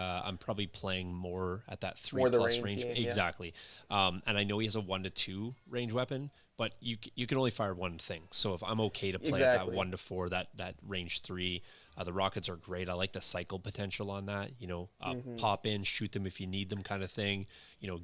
playing more at that 3+ range. Game, exactly. And I know he has a 1 to 2 range weapon, but you can only fire one thing. So if I'm okay to play at that 1 to 4, that range 3. The rockets are great. I like the cycle potential on that. Pop in, shoot them if you need them, kind of thing.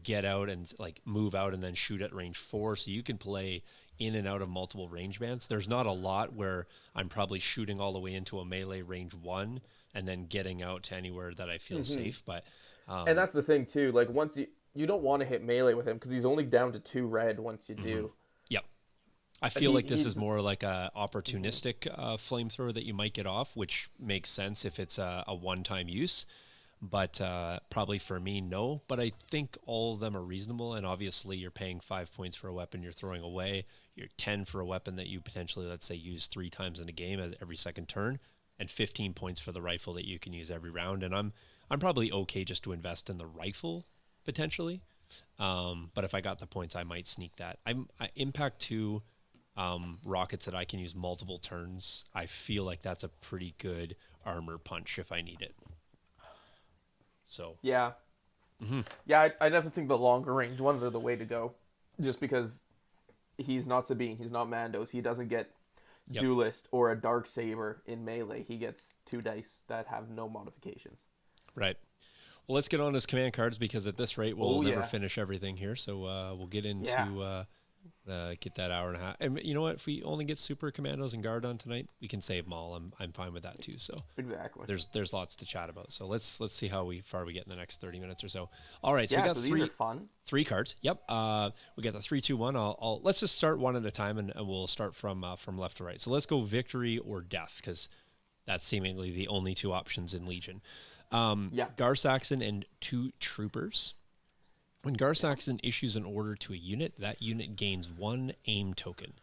Get out and like move out and then shoot at range 4. So you can play in and out of multiple range bands. There's not a lot where I'm probably shooting all the way into a melee range 1 and then getting out to anywhere that I feel safe. But and that's the thing too. Like, once you don't want to hit melee with him because he's only down to 2 red once you do. Yep. I feel like this is more like a opportunistic flamethrower that you might get off, which makes sense if it's a one-time use. But probably for me, no. But I think all of them are reasonable. And obviously, you're paying 5 points for a weapon you're throwing away. You're 10 for a weapon that you potentially, let's say, use 3 times in a game every second turn, and 15 points for the rifle that you can use every round. And I'm probably okay just to invest in the rifle potentially. But if I got the points, I might sneak that. Impact 2. Rockets that I can use multiple turns. I feel like that's a pretty good armor punch if I need it. So yeah, I definitely think the longer range ones are the way to go, just because he's not Sabine, he's not Mandos, he doesn't get Duelist or a Dark Saber in melee. He gets 2 dice that have no modifications. Right. Well, let's get on his command cards because at this rate we'll never finish everything here. So we'll get into. Get that hour and a half. And you know what? If we only get Super Commandos and Gar done tonight, we can save Maul. I'm fine with that too. So exactly. There's lots to chat about. So let's see how far we get in the next 30 minutes or so. All right. So we got these are fun. 3 cards. Yep. We got the 3, 2, 1. Let's just start one at a time and we'll start from left to right. So let's go victory or death because that's seemingly the only 2 options in Legion. Gar Saxon and 2 troopers. When Gar Saxon issues an order to a unit, that unit gains 1 aim token,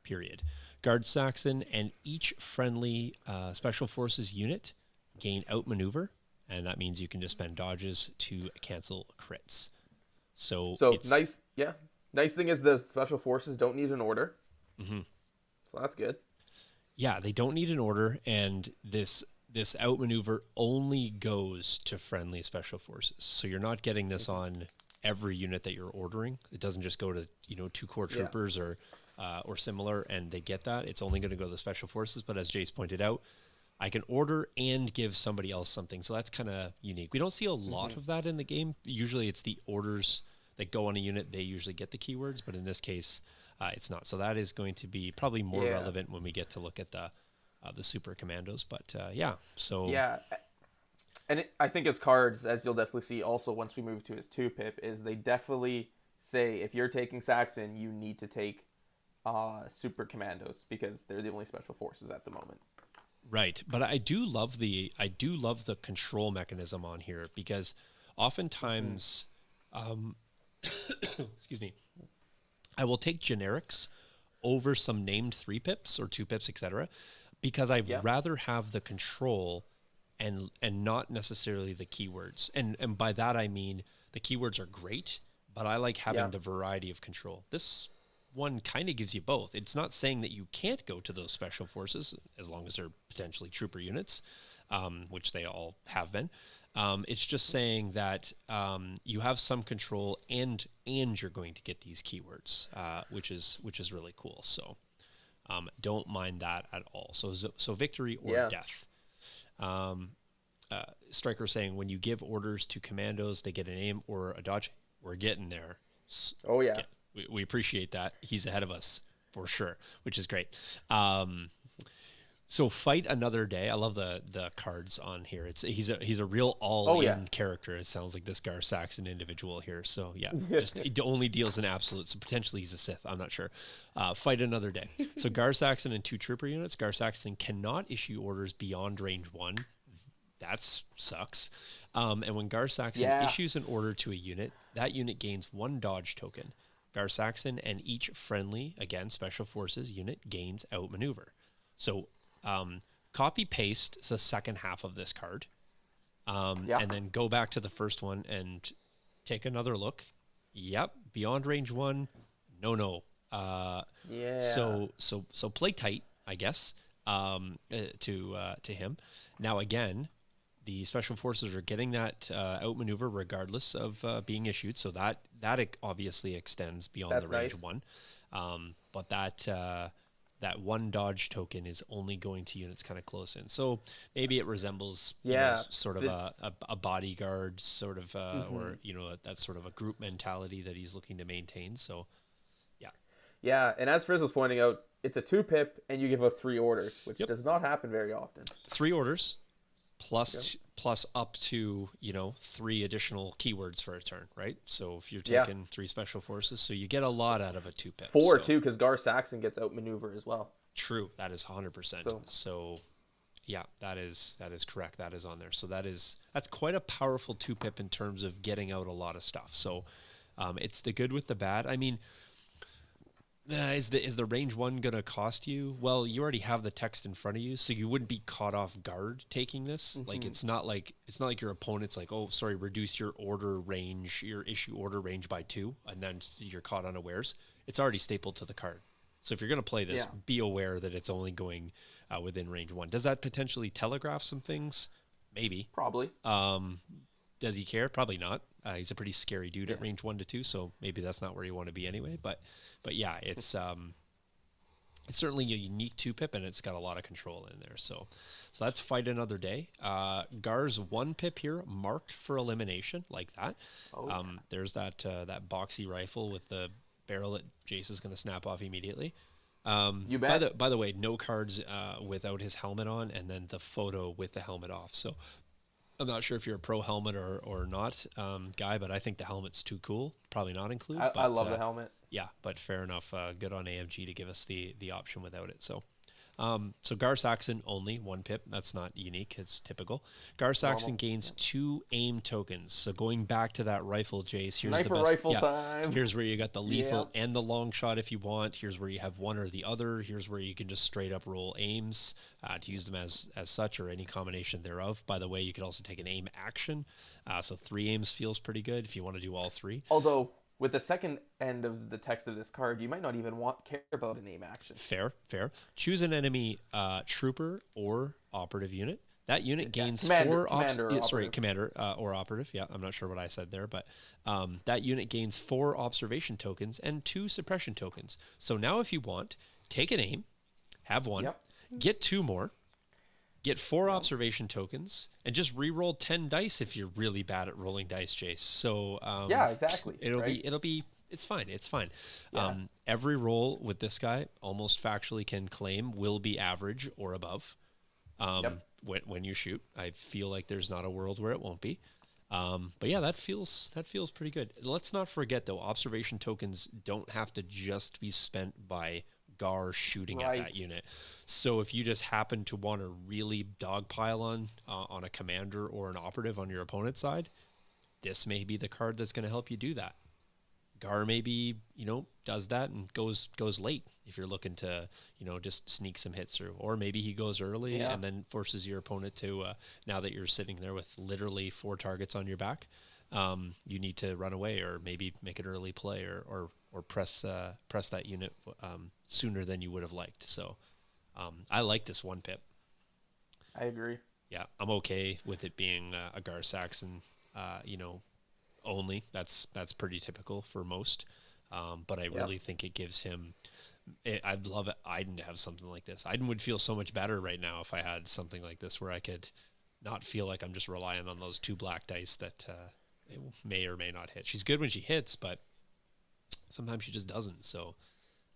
period. Guard Saxon and each friendly Special Forces unit gain outmaneuver, and that means you can just spend dodges to cancel crits. So it's nice, yeah. Nice thing is the Special Forces don't need an order. Mm-hmm. So that's good. Yeah, they don't need an order, and this outmaneuver only goes to friendly Special Forces. So you're not getting this on every unit that you're ordering. It doesn't just go to 2 core troopers or similar, and they get that. It's only going to go to the Special Forces. But as Jace pointed out, I can order and give somebody else something. So that's kind of unique. We don't see a lot of that in the game. Usually it's the orders that go on a unit. They usually get the keywords, but in this case, it's not. So that is going to be probably more relevant when we get to look at the Super Commandos. But so... Yeah, and I think his cards, as you'll definitely see also once we move to his 2-pip, is they definitely say if you're taking Saxon, you need to take Super Commandos because they're the only Special Forces at the moment. Right, but I do love the control mechanism on here because oftentimes, excuse me, I will take generics over some named 3-pips or 2-pips, etc., because I'd rather have the control and not necessarily the keywords. And by that I mean the keywords are great, but I like having the variety of control. This one kind of gives you both. It's not saying that you can't go to those Special Forces as long as they're potentially trooper units, which they all have been. It's just saying that you have some control and you're going to get these keywords, which is really cool. So don't mind that at all. So victory or death. Striker saying when you give orders to commandos, they get an aim or a dodge. We're getting there. Oh yeah. We appreciate that. He's ahead of us for sure, which is great. So fight another day. I love the cards on here. He's a real all-in character. It sounds like this Gar Saxon individual here. So just it only deals in absolute. So potentially he's a Sith. I'm not sure. Fight another day. So Gar Saxon and 2 trooper units. Gar Saxon cannot issue orders beyond range 1. That sucks. And when Gar Saxon issues an order to a unit, that unit gains 1 dodge token. Gar Saxon and each friendly, again, Special Forces unit gains outmaneuver. So copy paste the second half of this card and then go back to the first one and take another look. Yep, beyond range 1, no. So play tight, I guess, to him. Now again, the Special Forces are getting that outmaneuver regardless of being issued, so that obviously extends beyond the range 1. But that 1 dodge token is only going to units kind of close in. So maybe it resembles sort of a bodyguard sort of or that sort of a group mentality that he's looking to maintain. So yeah, and as Frizz was pointing out, it's a 2-pip and you give out 3 orders, which does not happen very often. 3 orders. Plus up to 3 additional keywords for a turn, right? So if you're taking 3 Special Forces, so you get a lot out of a 2-pip. 4 too, because Gar Saxon gets outmaneuver as well. True, that is 100%. So yeah, that is correct. That is on there. So that's quite a powerful 2-pip in terms of getting out a lot of stuff. So it's the good with the bad. I mean, is the range 1 gonna cost you? Well, you already have the text in front of you, so you wouldn't be caught off guard taking this. Like it's not like your opponent's like, oh, sorry, reduce your issue order range by 2, and then you're caught unawares. It's already stapled to the card. So if you're gonna play this, be aware that it's only going within range 1. Does that potentially telegraph some things? Maybe. Probably. Does he care? Probably not. He's a pretty scary dude at range 1 to 2, so maybe that's not where you want to be anyway. But yeah, it's certainly a unique 2-pip, and it's got a lot of control in there. So that's fight another day. Gar's 1-pip here, marked for elimination, like that. There's that boxy rifle with the barrel that Jace is going to snap off immediately. You bet. By the way, no cards without his helmet on, and then the photo with the helmet off. So I'm not sure if you're a pro helmet or not guy, but I think the helmet's too cool. Probably not include. I love the helmet. Yeah, but fair enough. Good on AMG to give us the option without it. So So Gar Saxon only 1 pip. That's not unique. It's typical. Gar Saxon Normal. gains 2 aim tokens. So going back to that rifle, Jace, here's Sniper the best. rifle time. Here's where you got the lethal Yep. and the long shot if you want. Here's where you have one or the other. Here's where you can just straight up roll aims to use them as such or any combination thereof. By the way, you could also take an aim action. So 3 aims feels pretty good if you want to do all 3. Although, with the second end of the text of this card, you might not even care about an aim action. Fair. Choose an enemy trooper or operative unit. That unit gains Commander or operative. Yeah, I'm not sure what I said there, but that unit gains 4 observation tokens and 2 suppression tokens. So now if you want, take an aim, have 1, get 2 more, get 4 observation tokens, and just re-roll 10 dice if you're really bad at rolling dice, Jace. So yeah, exactly. It's fine. Yeah. Every roll with this guy, almost factually can claim, will be average or above. When you shoot, I feel like there's not a world where it won't be. But yeah, that feels pretty good. Let's not forget though, observation tokens don't have to just be spent by Gar shooting at that unit. So if you just happen to want to really dogpile on a commander or an operative on your opponent's side, this may be the card that's going to help you do that. Gar maybe, does that and goes late if you're looking to, just sneak some hits through. Or maybe he goes early and then forces your opponent to, now that you're sitting there with literally 4 targets on your back, you need to run away or maybe make an early play or press that unit sooner than you would have liked. So I like this 1 pip. I agree. Yeah, I'm okay with it being a Gar Saxon, only. That's pretty typical for most. But I really think it gives him. I'd love Aiden to have something like this. Aiden would feel so much better right now if I had something like this where I could not feel like I'm just relying on those 2 black dice that it may or may not hit. She's good when she hits, but sometimes she just doesn't. So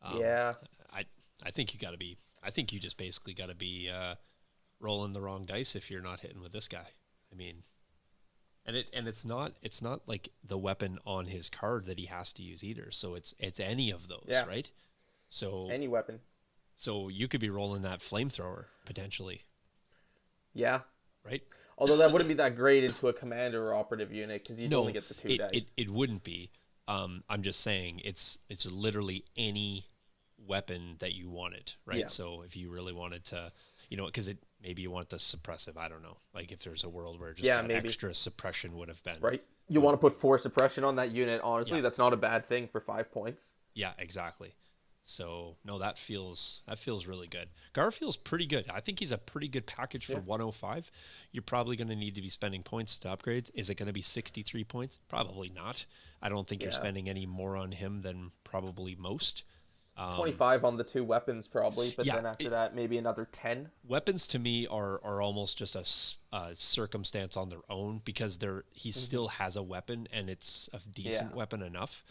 I think you got to be. I think you just basically got to be rolling the wrong dice if you're not hitting with this guy. I mean. And it's not like the weapon on his card that he has to use either. So it's any of those, right? So any weapon. So you could be rolling that flamethrower potentially. Yeah. Right. Although that wouldn't be that great into a commander or operative unit because you'd only get the 2 dice. It wouldn't be. I'm just saying it's literally any weapon that you wanted, right? Yeah. So if you really wanted to, because maybe you want the suppressive. I don't know. Like if there's a world where just extra suppression would have been. Right. You want to put 4 suppression on that unit. Honestly, that's not a bad thing for 5 points. Yeah, exactly. So no, that feels really good. Gar feels pretty good. I think he's a pretty good package for 105. You're probably going to need to be spending points to upgrades. Is it going to be 63 points? Probably not. I don't think you're spending any more on him than probably most. 25 on the 2 weapons probably, but then after that maybe another 10. Weapons to me are almost just a circumstance on their own because he still has a weapon and it's a decent weapon enough.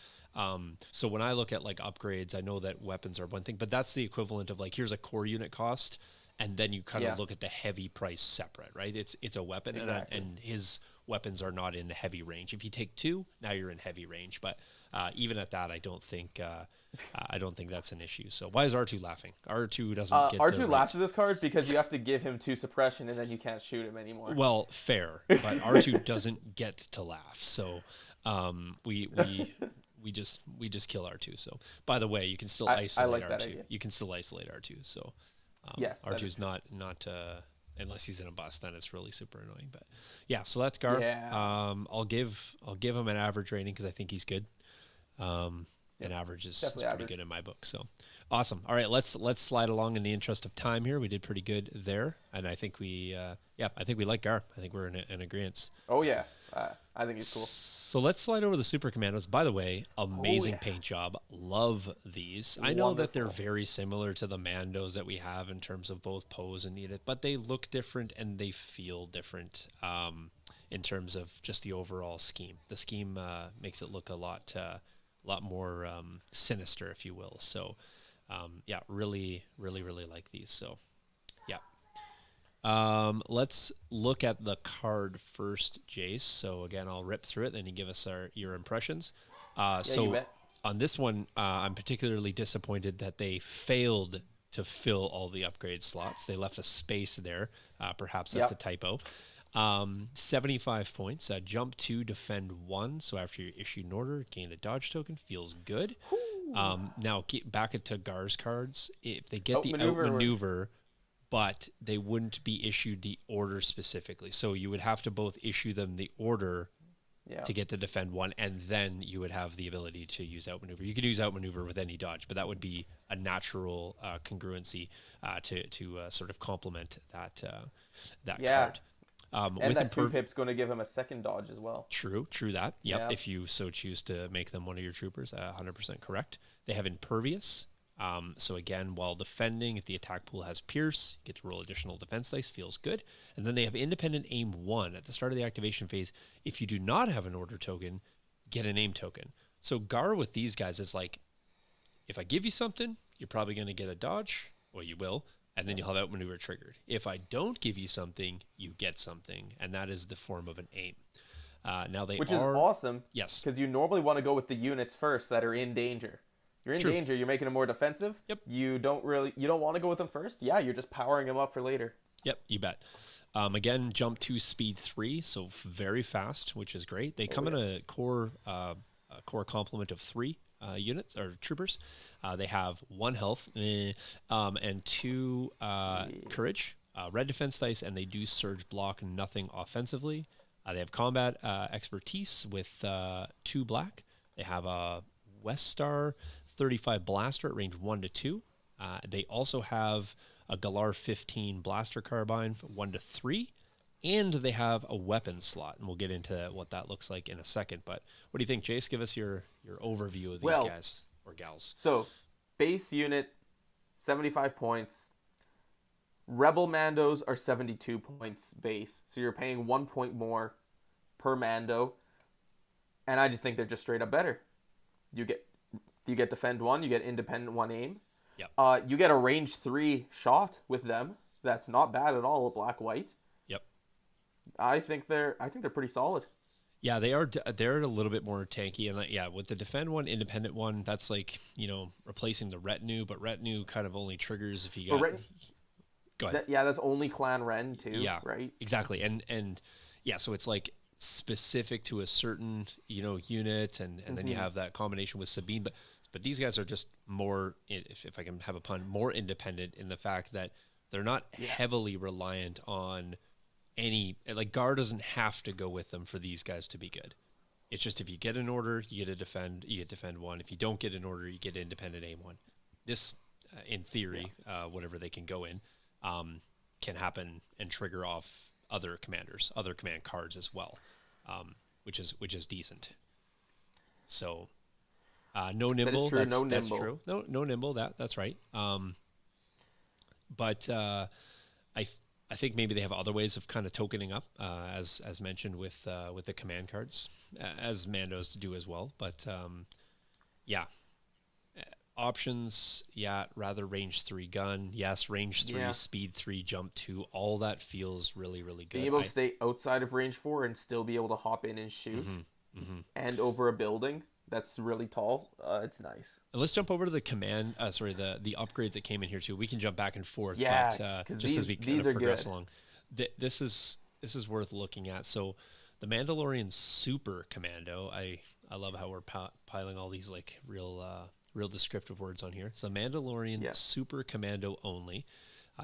So when I look at like upgrades, I know that weapons are one thing, but that's the equivalent of like here's a core unit cost, and then you kind of look at the heavy price separate, right? It's a weapon, and his weapons are not in the heavy range. If you take 2, now you're in heavy range, but even at that, I don't think that's an issue. So why is R2 laughing? R2 doesn't get R2 laughs at this card because you have to give him 2 suppression and then you can't shoot him anymore. Well, fair, but R2 doesn't get to laugh. So we just kill R2. So by the way, you can still isolate R2. You can still isolate R2. So yes, R2's not unless he's in a bus, then it's really super annoying. But yeah, so that's Gar. Yeah. I'll give him an average rating because I think he's good. And average is pretty good in my book. So awesome. All right, let's slide along in the interest of time here. We did pretty good there, and I think we like Gar. I think we're in agreement. Oh yeah, I think he's cool. So let's slide over the Super Commandos. By the way, amazing paint job. Love these. I know that they're very similar to the Mandos that we have in terms of both pose and need it, but they look different and they feel different in terms of just the overall scheme. The scheme makes it look a lot more sinister, if you will. So really like these. So let's look at the card first, Jace. So again, I'll rip through it, then you give us your impressions. You bet. On this one, I'm particularly disappointed that they failed to fill all the upgrade slots. They left a space there. Perhaps that's a typo. 75 points. Jump 2, defend 1. So after you issue an order, gain a dodge token. Feels good. Now get back into Gar's cards. If they get outmaneuver, but they wouldn't be issued the order specifically. So you would have to both issue them the order to get to defend 1, and then you would have the ability to use outmaneuver. You could use outmaneuver with any dodge, but that would be a natural congruency to sort of complement that card. And that 2-pip's going to give him a second dodge as well. True that. Yep, yeah. If you so choose to make them one of your troopers, 100% correct. They have impervious. So again, while defending, if the attack pool has pierce, you get to roll additional defense dice, feels good. And then they have independent aim 1 at the start of the activation phase. If you do not have an order token, get an aim token. So Gar with these guys is like, if I give you something, you're probably going to get a dodge, or you will, and then you'll have outmaneuver triggered. If I don't give you something, you get something, and that is the form of an aim. Which is awesome. Yes. Because you normally want to go with the units first that are in danger. You're in danger, you're making them more defensive. Yep. You don't want to go with them first. Yeah, you're just powering them up for later. Yep, you bet. Again, jump 2, speed 3, so very fast, which is great. They come in a core complement of 3 units or troopers. They have 1 health and 2 courage, red defense dice, and they do surge block, nothing offensively. They have combat expertise with 2 black. They have a West Star 35 blaster at range 1 to 2. They also have a Galar 15 blaster carbine 1 to 3. And they have a weapon slot, and we'll get into what that looks like in a second. But what do you think, Jace? Give us your overview of these guys or gals. So, base unit, 75 points. Rebel Mandos are 72 points base. So you're paying 1 point more per Mando. And I just think they're just straight up better. You get defend 1, you get independent 1 aim. Yep. You get a range 3 shot with them. That's not bad at all, black-white. Yep. I think they're pretty solid. Yeah, they are. They're a little bit more tanky, and with the defend 1, independent 1, that's like replacing the retinue, but retinue kind of only triggers if you got. Go ahead. That's only Clan Ren too. Yeah, right. Exactly, and so it's like specific to a certain unit, and then you have that combination with Sabine, but these guys are just more, if I can have a pun, more independent in the fact that they're not heavily reliant on any, like Gar doesn't have to go with them for these guys to be good. It's just if you get an order, you get defend 1. If you don't get an order, you get independent aim 1. This, in theory, whatever they can go in, can happen and trigger off other command cards as well, which is decent. So, no nimble. That's true. That's true. No nimble. That's right. But I think maybe they have other ways of kind of tokening up, as mentioned with the command cards, as Mandos do as well. But options, rather range 3 gun, yes, range 3, speed 3, jump 2. All that feels really, really good. Being able to stay outside of range 4 and still be able to hop in and shoot, and over a building that's really tall, it's nice. And let's jump over to the the upgrades that came in here too. We can jump back and forth, but just as we kind of progress along, this is worth looking at. So, the Mandalorian Super Commando. I love how we're piling all these like real descriptive words on here. So, Mandalorian Super Commando only.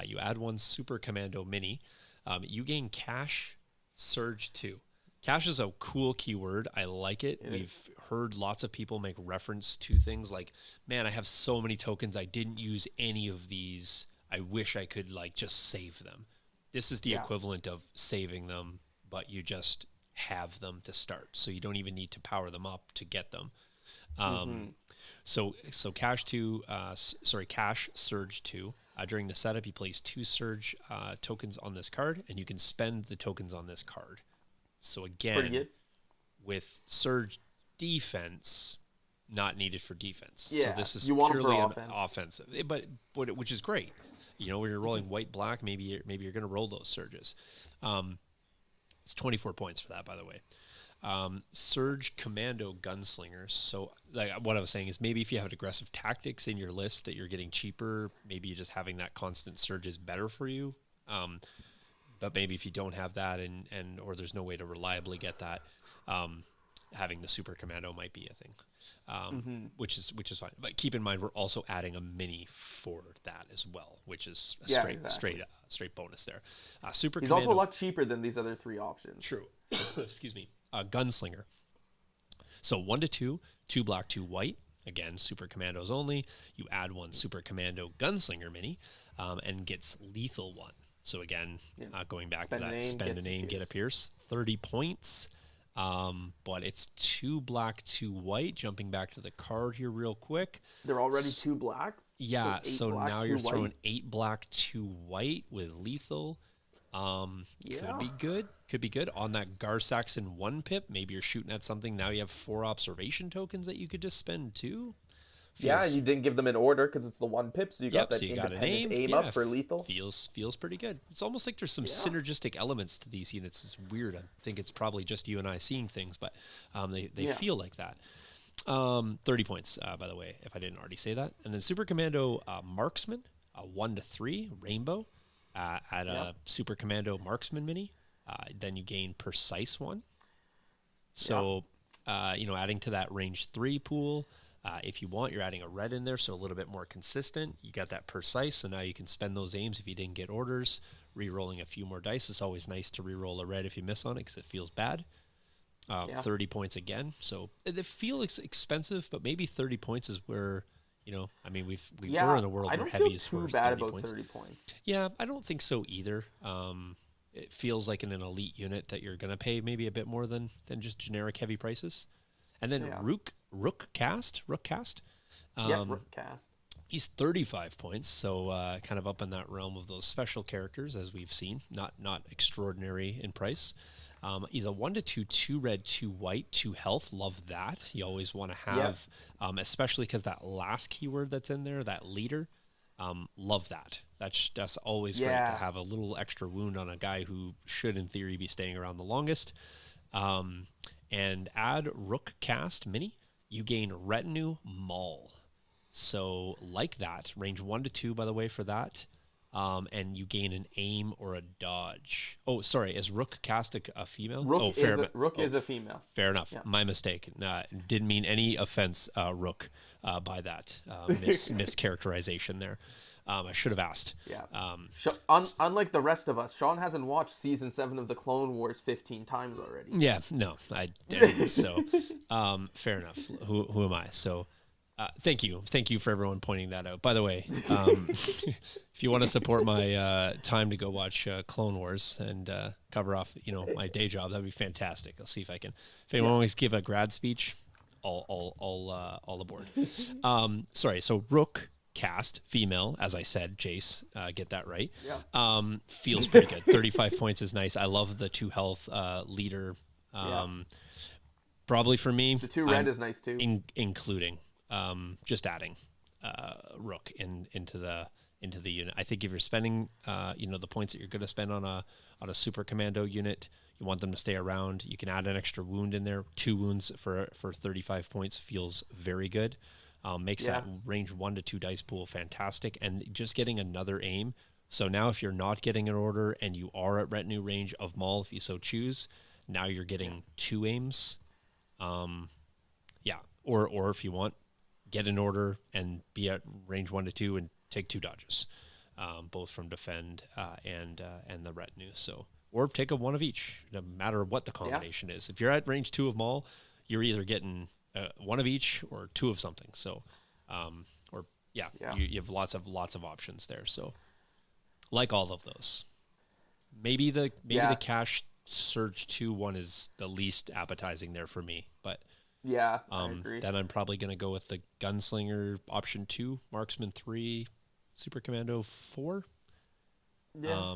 You add 1 Super Commando Mini. You gain Cash Surge 2. Cash is a cool keyword. I like it. We've heard lots of people make reference to things like, man, I have so many tokens. I didn't use any of these. I wish I could just save them. This is the equivalent of saving them, but you just have them to start. So you don't even need to power them up to get them. So Cash Surge 2. During the setup, you place 2 Surge tokens on this card, and you can spend the tokens on this card. So again, with Surge defense, not needed for defense. Yeah, so this is purely offensive, but which is great. When you're rolling white-black, maybe you're going to roll those Surges. It's 24 points for that, by the way. Surge Commando Gunslingers. So like what I was saying is maybe if you have aggressive tactics in your list that you're getting cheaper, maybe just having that constant surge is better for you. But maybe if you don't have that and or there's no way to reliably get that, having the Super Commando might be a thing, which is fine. But keep in mind we're also adding a mini for that as well, which is a straight bonus there. Super He's Commando, also a lot cheaper than these other 3 options. True. Excuse me. Gunslinger. So 1 to 2, 2 black, 2 white. Again, Super Commandos only. You add 1 Super Commando Gunslinger mini, and gets lethal 1. So again, going back to that, spend a name, get a pierce. 30 points. But it's 2 black, 2 white. Jumping back to the card here real quick. They're already 2 black? Yeah, so now you're throwing 8 black, 2 white with lethal. Could be good on that Gar Saxon 1 pip. Maybe you're shooting at something. Now you have 4 observation tokens that you could just spend too. And you didn't give them an order because it's the 1 pip, so you got that independent aim up for lethal. Feels pretty good. It's almost like there's some synergistic elements to these units. It's weird. I think it's probably just you and I seeing things, but they feel like that. 30 points, by the way, if I didn't already say that. And then Super Commando Marksman, 1 to 3 rainbow. Add a Super Commando Marksman mini, then you gain Precise 1. So, adding to that range 3 pool, if you want, you're adding a red in there, so a little bit more consistent. You got that Precise, so now you can spend those aims if you didn't get orders. Re-rolling a few more dice. It's always nice to re-roll a red if you miss on it because it feels bad. 30 points again. So they feel expensive, but maybe 30 points is where... we're in a world where heavy is for 30 points. I don't feel too bad about 30 points. Yeah, I don't think so either. It feels like in an elite unit that you're going to pay maybe a bit more than just generic heavy prices. And then Rook Cast. Rook Cast. He's 35 points, so kind of up in that realm of those special characters, as we've seen. Not extraordinary in price. He's a 1 to 2, 2 red, 2 white, 2 health. Love that. You always want to have, especially because that last keyword that's in there, that leader, love that. That's always great to have a little extra wound on a guy who should, in theory, be staying around the longest. And add Rook Cast mini. You gain Retinue Maul. So like that, range 1 to 2, by the way, for that. And you gain an aim or a dodge. Oh, sorry. Is Rook Cast a female? Rook is a female. Fair enough. Yeah. My mistake. Didn't mean any offense, Rook, by that mischaracterization there. I should have asked. Yeah. Unlike the rest of us, Shawn hasn't watched season 7 of the Clone Wars 15 times already. Yeah. No, I didn't. So, fair enough. Who am I? So. Thank you for everyone pointing that out. By the way, if you want to support my time to go watch Clone Wars and cover off, my day job, that'd be fantastic. I'll see if I can. If anyone wants to give a grad speech, all aboard. Sorry. So Rook Cast female, as I said, Jace, get that right. Yeah. Feels pretty good. 35 points is nice. I love the 2 health leader. Probably for me, the 2 red is nice too. Including. Just adding Rook into the unit. I think if you're spending the points that you're going to spend on a Super Commando unit, you want them to stay around. You can add an extra wound in there. 2 wounds for 35 points feels very good. Makes that range 1 to 2 dice pool fantastic, and just getting another aim. So now if you're not getting an order and you are at retinue range of Maul, if you so choose, now you're getting 2 aims. Or if you want, get an order and be at range 1 to 2 and take 2 dodges, both from defend and the retinue. So, or take a 1 of each, no matter what the combination is. If you're at range 2 of Maul, you're either getting 1 of each or 2 of something. So, you have lots of options there. So, like all of those, maybe the cash surge 2 one is the least appetizing there for me, but. Yeah, I agree. Then I'm probably going to go with the Gunslinger option 2, Marksman 3, Super Commando 4. Yeah.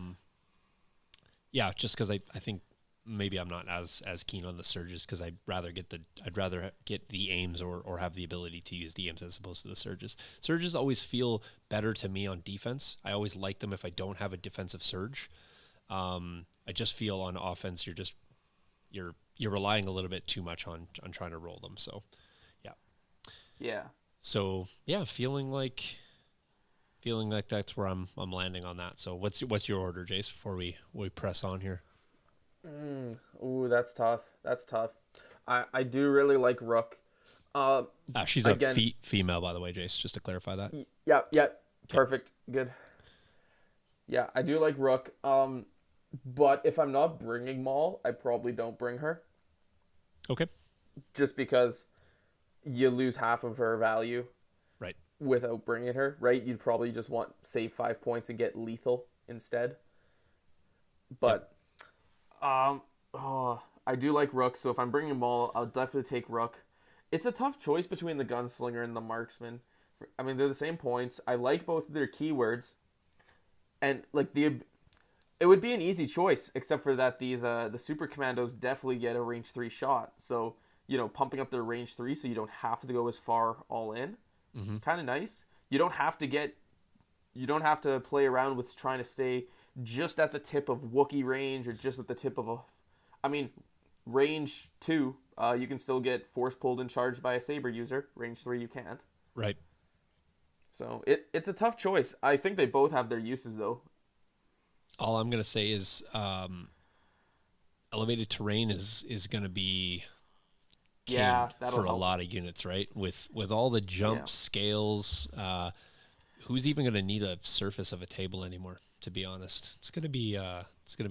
Just because I think maybe I'm not as keen on the surges because I'd rather get the aims or have the ability to use the aims as opposed to the surges. Surges always feel better to me on defense. I always like them if I don't have a defensive surge. I just feel on offense you're you're relying a little bit too much on trying to roll them. So, yeah. Yeah. So yeah, feeling like that's where I'm landing on that. So what's your order, Jace, before we press on here? Ooh, that's tough. That's tough. I do really like Rook. She's again, a female, by the way, Jace, just to clarify that. Yeah. Perfect. Good. Yeah, I do like Rook. But if I'm not bringing Maul, I probably don't bring her. Okay. Just because you lose half of her value. Right. Without bringing her, right? You'd probably just want save 5 points and get lethal instead. But, I do like Rook, so if I'm bringing Maul, I'll definitely take Rook. It's a tough choice between the Gunslinger and the Marksman. I mean, they're the same points. I like both of their keywords, and like it would be an easy choice, except for that the Super Commandos definitely get a range 3 shot. So pumping up their range 3, so you don't have to go as far all in. Mm-hmm. Kind of nice. You don't have to play around with trying to stay just at the tip of Wookiee range or just at the tip of range 2. You can still get force pulled and charged by a saber user. Range 3 you can't. Right. So it's a tough choice. I think they both have their uses though. All I'm gonna say is elevated terrain is gonna be king for a lot of units, right? With all the jump scales, who's even gonna need a surface of a table anymore? To be honest, it's gonna be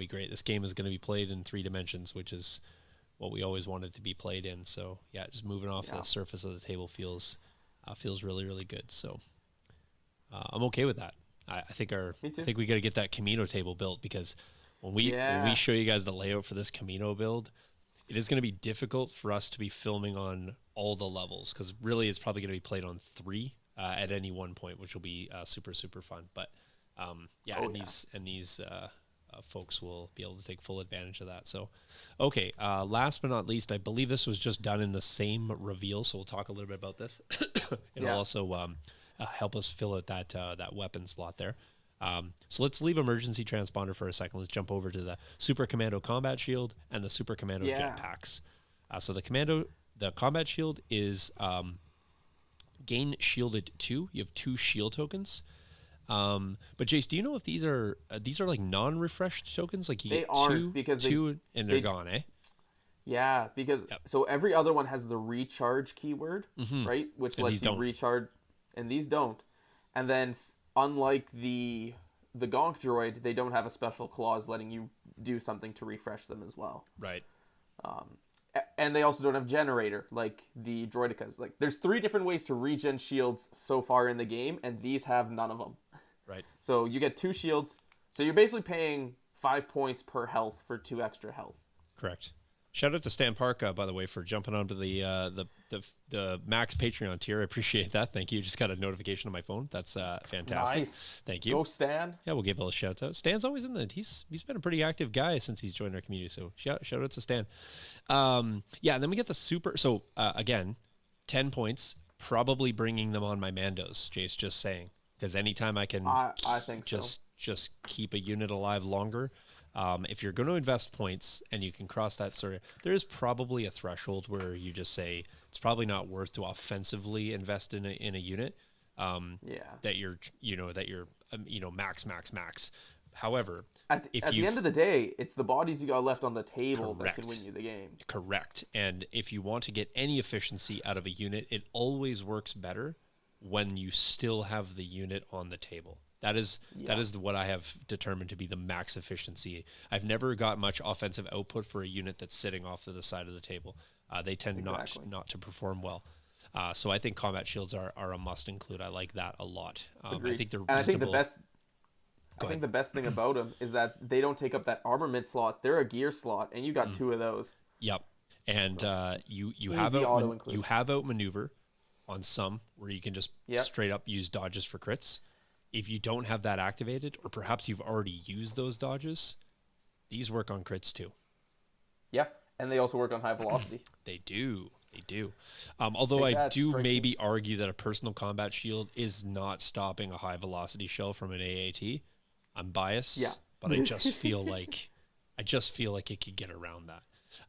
great. This game is gonna be played in 3 dimensions, which is what we always wanted to be played in. So yeah, just moving off the surface of the table feels really, really good. So I'm okay with that. I think we got to get that Camino table built, because when we show you guys the layout for this Camino build, it is going to be difficult for us to be filming on all the levels, because really it's probably going to be played on 3 at any one point, which will be super, super fun. But these folks will be able to take full advantage of that. So, okay, last but not least, I believe this was just done in the same reveal, so we'll talk a little bit about this. It'll also help us fill out that weapon slot there. So let's leave emergency transponder for a second. Let's jump over to the Super Commando combat shield and the Super Commando jetpacks. So the combat shield is gain shielded 2. You have 2 shield tokens. But Jace, do you know if these are like non-refreshed tokens? Like you they get aren't, because two and they're gone, eh? Yeah, because so every other one has the recharge keyword, right? Which lets you recharge, and these don't. And then unlike the Gonk droid, they don't have a special clause letting you do something to refresh them as well. Right. And they also don't have generator like the droidicas. Like there's 3 different ways to regen shields so far in the game, and these have none of them. Right. So you get 2 shields. So you're basically paying 5 points per health for 2 extra health. Correct. Shout out to Stan Park, by the way, for jumping onto the Max Patreon tier. I appreciate that. Thank you. Just got a notification on my phone. That's fantastic. Nice. Thank you. Go Stan. Yeah, we'll give a little shout out. Stan's always in the. He's been a pretty active guy since he's joined our community. So shout out to Stan. And then we get the super. So again, 10 points. Probably bringing them on my Mandos. Jace, just saying, because anytime I can, I think just keep a unit alive longer. If you're going to invest points and you can cross that sort of, there is probably a threshold where you just say it's probably not worth to offensively invest in a unit. That you're max. However, at the end of the day, it's the bodies you got left on the table that can win you the game. Correct. And if you want to get any efficiency out of a unit, it always works better when you still have the unit on the table. That is what I have determined to be the max efficiency. I've never got much offensive output for a unit that's sitting off to the side of the table. They tend not to perform well. So I think combat shields are a must include. I like that a lot. I think they're reasonable. And I think the best thing about them is that they don't take up that armament slot. They're a gear slot, and you got 2 of those. Yep. And you have outmaneuver on some where you can just straight up use dodges for crits. If you don't have that activated, or perhaps you've already used those dodges, these work on crits too. Yeah, and they also work on high velocity. They do. Although I do maybe argue that a personal combat shield is not stopping a high velocity shell from an AAT. I'm biased, but I just feel like it could get around that.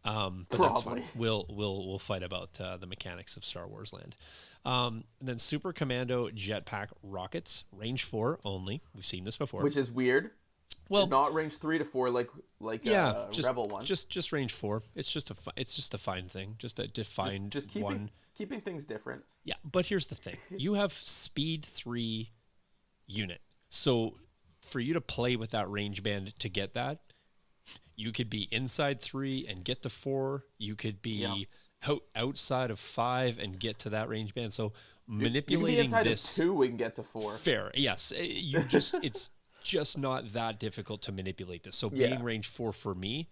But that's fine. We'll fight about the mechanics of Star Wars Land. And then Super Commando Jetpack Rockets, range 4 only. We've seen this before, which is weird. Well, not range 3 to 4 like Rebel one. Just range 4. It's just a fine thing. Just a defined just keeping things different. Yeah, but here's the thing: you have speed 3 unit, so for you to play with that range band to get that, you could be inside 3 and get to 4. You could be outside of 5 and get to that range band. So manipulating you can be inside this of 2 and get to 4. Fair, yes. It's just not that difficult to manipulate this. So being range 4 for me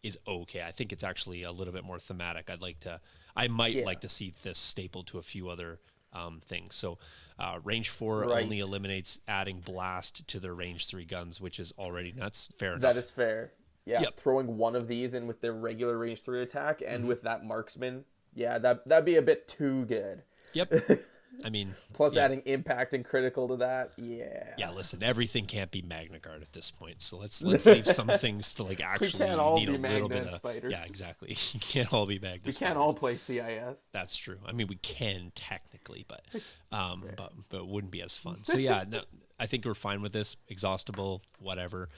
is okay. I think it's actually a little bit more thematic. I might like to see this stapled to a few other things. So range 4 only eliminates adding blast to their range 3 guns, which is already nuts. Fair enough. That is fair. Yeah, throwing one of these in with their regular range 3 attack and with that marksman, that'd be a bit too good. Yep. I mean, plus adding impact and critical to that, Yeah, listen, everything can't be Magna Guard at this point, so let's leave some things to like actually need a little bit of. Spider. Yeah, exactly. You can't all be Magna. We can't all play CIS. That's true. I mean, we can technically, but it wouldn't be as fun. So yeah, no, I think we're fine with this. Exhaustible, whatever.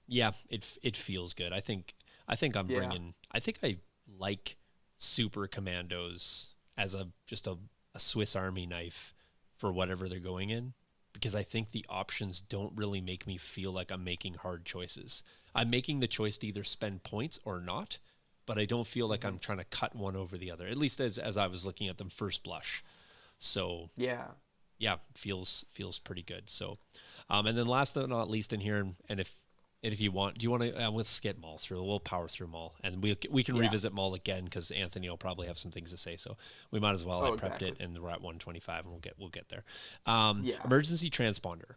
Yeah, it feels good. I think I'm bringing. I think I like Super Commandos as just a Swiss Army knife for whatever they're going in, because I think the options don't really make me feel like I'm making hard choices. I'm making the choice to either spend points or not, but I don't feel like I'm trying to cut one over the other, at least as I was looking at them first blush. So yeah, feels pretty good. So and then last but not least in here, and if you want, do you want to? Let's get Maul through. We'll power through Maul, and we can revisit Maul again because Anthony will probably have some things to say. So we might as well. I prepped it, and we're at 125, and we'll get there. Emergency Transponder.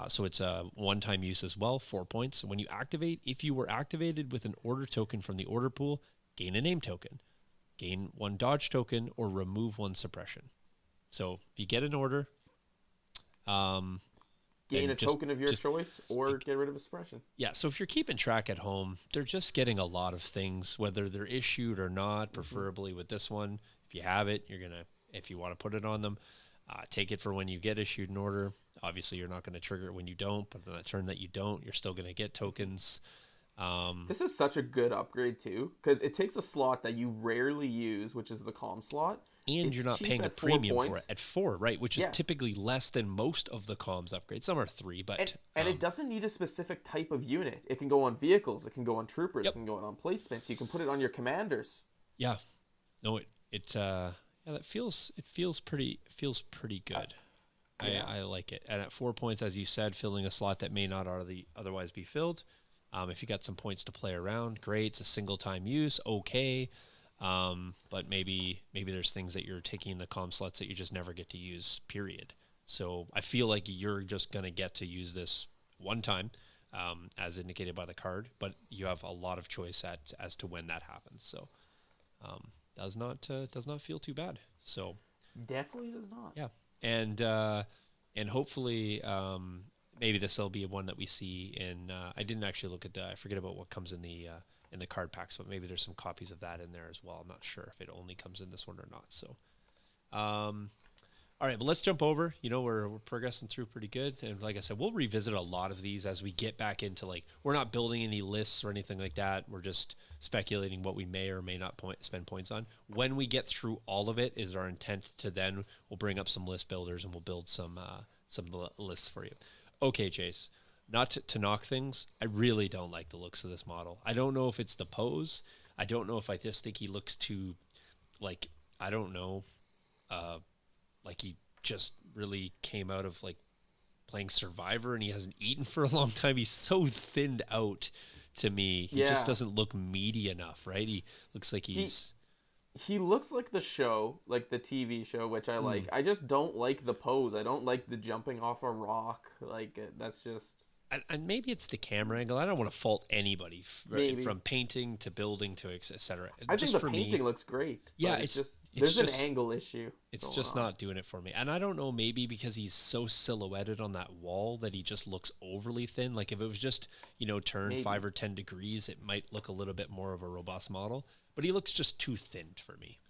So it's a one-time use as well. 4 points. When you activate, if you were activated with an order token from the order pool, gain a name token, gain 1 dodge token, or remove 1 suppression. So if you get an order, gain a token of your choice or get rid of a suppression. Yeah, so if you're keeping track at home, they're just getting a lot of things, whether they're issued or not, preferably with this one. If you have it, if you want to put it on them, take it for when you get issued an order. Obviously, you're not going to trigger it when you don't, but on the turn that you don't, you're still going to get tokens. This is such a good upgrade, too, because it takes a slot that you rarely use, which is the comm slot. And you're not paying a premium for it at 4, right? Which is typically less than most of the comms upgrades. Some are 3, but and it doesn't need a specific type of unit. It can go on vehicles. It can go on troopers. It can go on placement. You can put it on your commanders. Yeah, no, that feels pretty good. I like it. And at 4 points, as you said, filling a slot that may not otherwise be filled. If you got some points to play around, great. It's a single time use. Okay. But maybe there's things that you're taking in the comm slots that you just never get to use, period. So I feel like you're just going to get to use this one time, as indicated by the card, but you have a lot of choice as to when that happens. So, does not feel too bad. So definitely does not. Yeah. And hopefully, maybe this will be one that we see in, I didn't actually look at I forget about what comes in the card packs, but maybe there's some copies of that in there as well. I'm not sure if it only comes in this one or not. So, all right, but let's jump over. We're progressing through pretty good. And like I said, we'll revisit a lot of these as we get back into, we're not building any lists or anything like that. We're just speculating what we may or may not spend points on. When we get through all of it is our intent to then we'll bring up some list builders and we'll build some lists for you. Okay, Jace. Not to knock things, I really don't like the looks of this model. I don't know if it's the pose. I don't know if I just think he looks too, I don't know, like he just really came out of playing Survivor and he hasn't eaten for a long time. He's so thinned out to me. He just doesn't look meaty enough, right? He looks like he looks like the show, like the TV show, which I like. I just don't like the pose. I don't like the jumping off a rock. That's just... and maybe it's the camera angle. I don't want to fault anybody Maybe. from painting to building to etc. I Just think the for painting me, looks great. yeah, But it's just it's there's an just angle issue. it's going just on. not doing it for me. And I don't know, maybe because he's so silhouetted on that wall that he just looks overly thin. Like if it was just, turn Maybe. 5 or 10 degrees, it might look a little bit more of a robust model. But he looks just too thin for me.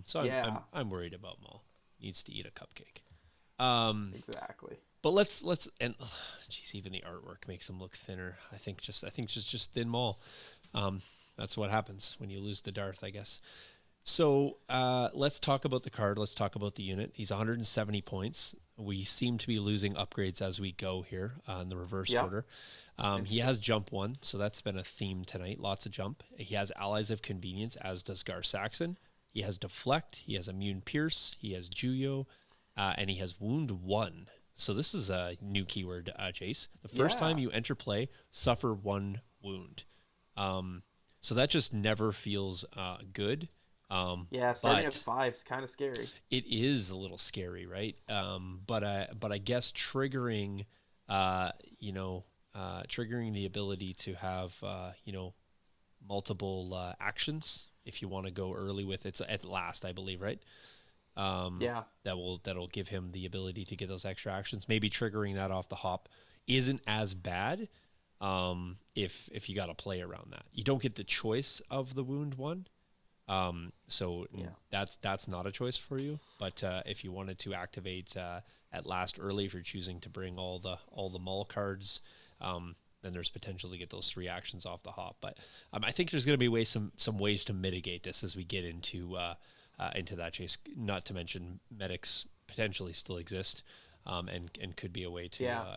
So Yeah. I'm worried about Maul. Needs to eat a cupcake. Exactly. But let's and geez, even the artwork makes him look thinner. I think just thin Maul. That's what happens when you lose the Darth, I guess. So let's talk about the card. Let's talk about the unit. He's 170 points. We seem to be losing upgrades as we go here in the reverse order. He has jump 1, so that's been a theme tonight. Lots of jump. He has allies of convenience, as does Gar Saxon. He has deflect. He has immune pierce. He has Juyo, and he has wound 1. So this is a new keyword, Jace. The first time you enter play, suffer 1 wound. So that just never feels good. Starting at 5 is kind of scary. It is a little scary, right? But I guess triggering, triggering the ability to have, multiple actions if you want to go early with it's at last, I believe, right? That'll give him the ability to get those extra actions. Maybe triggering that off the hop isn't as bad. If you got to play around that, you don't get the choice of the wound 1. That's not a choice for you. But if you wanted to activate at last early, if you're choosing to bring all the Maul cards, then there's potential to get those 3 actions off the hop. But I think there's going to be some ways to mitigate this as we get into that chase. Not to mention medics potentially still exist. And could be a way to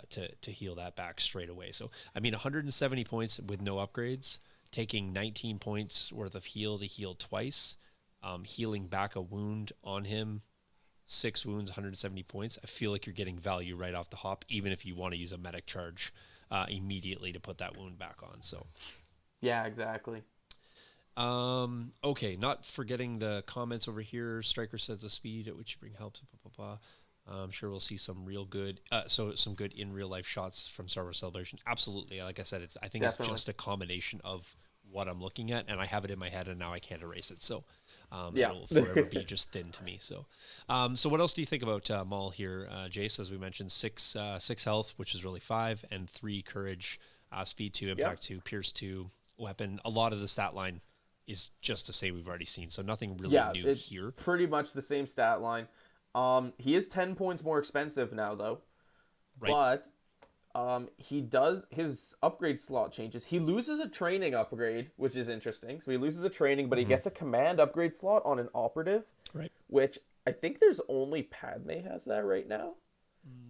heal that back straight away. So, 170 points with no upgrades, taking 19 points worth of heal to heal twice, healing back a wound on him, 6 wounds, 170 points. I feel like you're getting value right off the hop, even if you want to use a medic charge immediately to put that wound back on. So, yeah, exactly. Okay, not forgetting the comments over here. Striker says the speed at which you bring help. I'm sure we'll see some real good, some good in real life shots from Star Wars Celebration. Absolutely, like I said, I think it's just a combination of what I'm looking at, and I have it in my head, and now I can't erase it. So, it'll forever be just thin to me. So, so what else do you think about Maul here, Jace? As we mentioned, 6 health, which is really 5, and 3 courage, speed 2, impact 2, pierce 2, weapon. A lot of the stat line is just to say we've already seen, so nothing really new here. Pretty much the same stat line. He is 10 points more expensive now, though. Right. But his upgrade slot changes. He loses a training upgrade, which is interesting. So he loses a training, but he gets a command upgrade slot on an operative. Right. Which I think there's only Padme has that right now.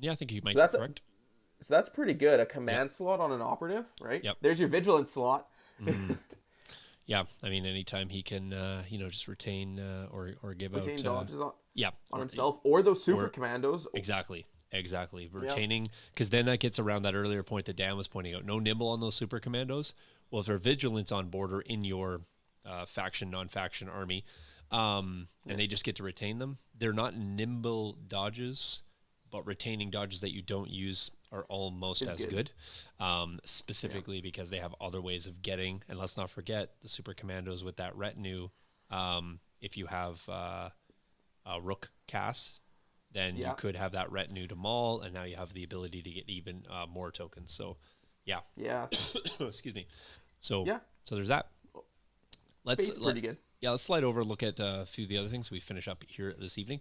Yeah, I think you might be correct. So that's pretty good. A command slot on an operative, right? Yep. There's your vigilance slot. Yeah, anytime he can, just retain or give retain out dodges on or himself, or those super commandos. Exactly. Retaining, because then that gets around that earlier point that Dan was pointing out. No nimble on those super commandos. Well, if they're vigilance on board or in your faction, non-faction army, and they just get to retain them, they're not nimble dodges, but retaining dodges that you don't use are almost as good. Specifically because they have other ways of getting, and let's not forget the super commandos with that retinue. If you have a Rook Cass, then you could have that retinue to Maul, and now you have the ability to get even more tokens. So, yeah. Excuse me. So there's that. Pretty good. Yeah, let's slide over and look at a few of the other things we finish up here this evening.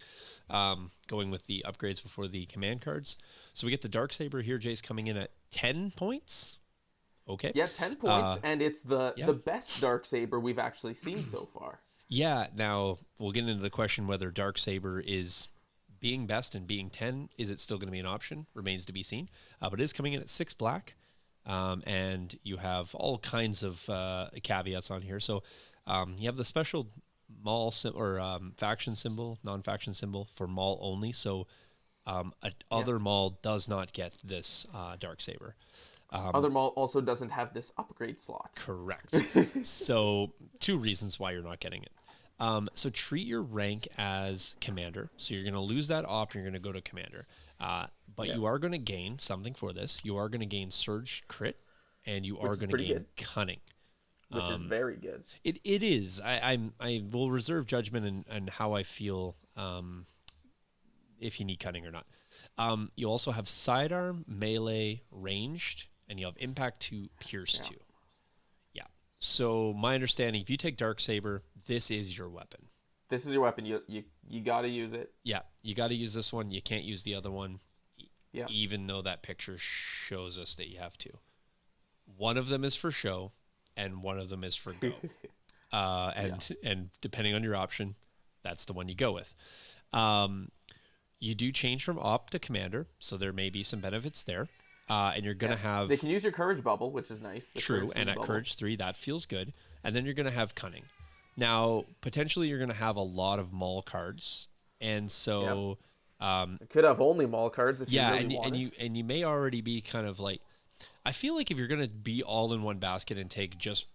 Going with the upgrades before the command cards. So we get the Darksaber here, Jace, coming in at 10 points. Okay. Yeah, 10 points, and it's the best Darksaber we've actually seen so far. Yeah, now we'll get into the question whether Darksaber is being best and being 10. Is it still going to be an option? Remains to be seen. But it is coming in at 6 black. And you have all kinds of caveats on here. So you have the special Maul faction symbol, non-faction symbol for Maul only. So other Maul does not get this Darksaber. Other Maul also doesn't have this upgrade slot. Correct. So 2 reasons why you're not getting it. So treat your rank as commander. So you're going to lose that op and you're going to go to commander. But you are going to gain something for this. You are going to gain Surge Crit, and you are going to gain Cunning. Which is very good. It is. I will reserve judgment and how I feel if you need Cunning or not. You also have Sidearm, Melee, Ranged, and you have Impact 2, Pierce 2. Yeah. So my understanding, if you take Darksaber, this is your weapon. This is your weapon. You got to use it. Yeah, you got to use this one. You can't use the other one, even though that picture shows us that you have to. One of them is for show, and one of them is for go. And depending on your option, that's the one you go with. You do change from op to commander, so there may be some benefits there. And you're going to have... They can use your courage bubble, which is nice. True, and at courage 3, that feels good. And then you're going to have cunning. Now, potentially you're going to have a lot of Maul cards. And so... it could have only Maul cards if you really want and you may already be kind of like... I feel like if you're going to be all in one basket and take just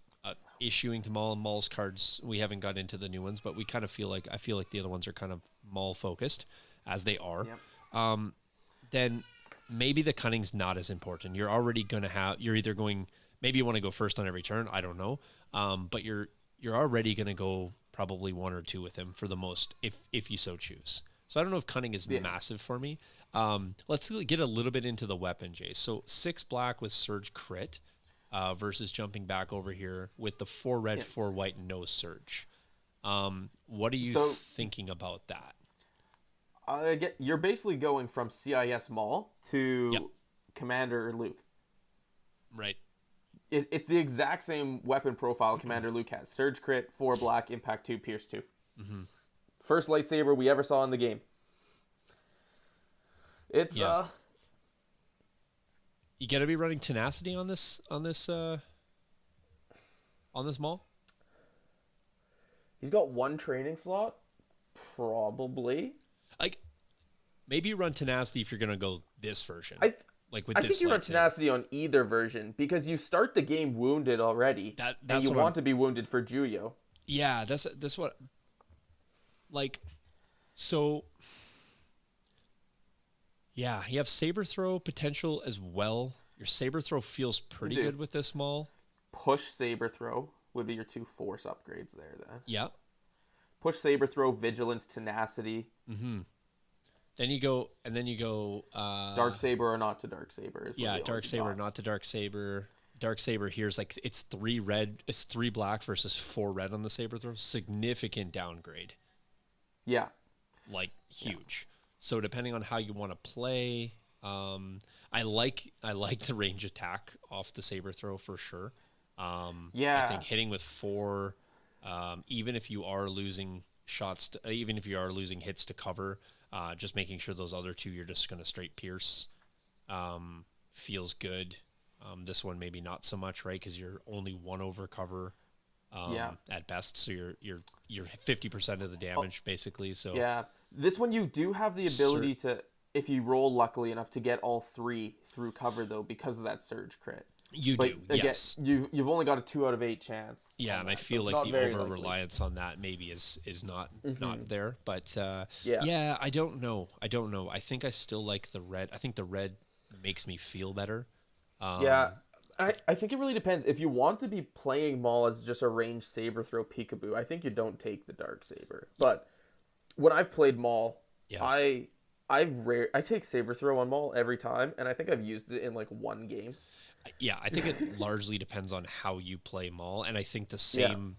issuing to Maul and Maul's cards, we haven't got into the new ones, but I feel like the other ones are kind of Maul focused, as they are. Then maybe the cunning's not as important. You're already going to have... You're either going... Maybe you want to go first on every turn. I don't know. But you're already going to go probably 1 or 2 with him for the most, if you so choose. So I don't know if cunning is massive for me. Let's get a little bit into the weapon, Jace. So 6 black with Surge Crit versus jumping back over here with the 4 red, 4 white, no Surge. What are you thinking about that? You're basically going from CIS Maul to Commander Luke. Right. It's the exact same weapon profile Commander Luke has. Surge Crit, 4 black, Impact 2, Pierce 2. Mm-hmm. First lightsaber we ever saw in the game. It's you gotta be running tenacity on this Maul. He's got 1 training slot, probably. Like, maybe you run tenacity if you're gonna go this version. I think you run tenacity on either version because you start the game wounded already, and you want to be wounded for Juyo. Yeah, that's what. Like, so. Yeah, you have saber throw potential as well. Your saber throw feels pretty good with this Maul. Push saber throw would be your 2 force upgrades there. Then. Yeah. Push saber throw, vigilance, tenacity. Mm-hmm. Then you go. Dark saber or not to dark saber. Dark saber or not to dark saber. Dark saber here is like it's 3 red. It's 3 black versus 4 red on the saber throw. Significant downgrade. Yeah. Like huge. So depending on how you want to play, I like the range attack off the saber throw for sure. I think hitting with 4, even if you are losing shots, even if you are losing hits to cover, just making sure those other 2 you're just going to straight pierce, feels good. This one maybe not so much, right? Because you're only 1 over cover. At best, so you're 50% of the damage basically. So this one you do have the ability to, if you roll luckily enough, to get all 3 through cover though because of that Surge Crit. You do, yes. You've only got a 2 out of 8 chance. Yeah, and I feel like the over reliance on that maybe is not there. But I don't know. I think I still like the red. I think the red makes me feel better. I think it really depends. If you want to be playing Maul as just a ranged saber throw peekaboo, I think you don't take the dark saber. But when I've played Maul, I take saber throw on Maul every time, and I think I've used it in like 1 game. Yeah, I think it largely depends on how you play Maul, and I think the same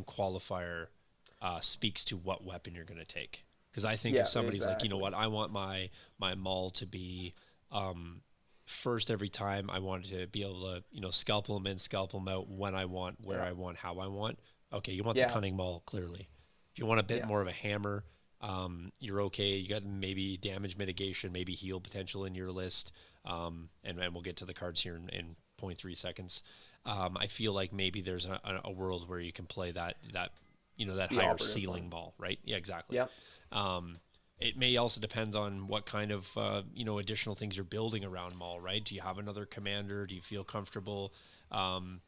qualifier speaks to what weapon you're going to take. Because I think if somebody's like, you know what, I want my Maul to be first every time. I want to be able to, scalpel them in, scalpel them out when I want, where I want, how I want. Okay, you want the cunning Maul, clearly. If you want a bit more of a hammer, you're okay. You got maybe damage mitigation, maybe heal potential in your list. And we'll get to the cards here in 0.3 seconds. I feel like maybe there's a world where you can play that higher ceiling Maul, right? Yeah, exactly. Yep. It may also depend on what kind of additional things you're building around Maul, right? Do you have another commander? Do you feel comfortable? Do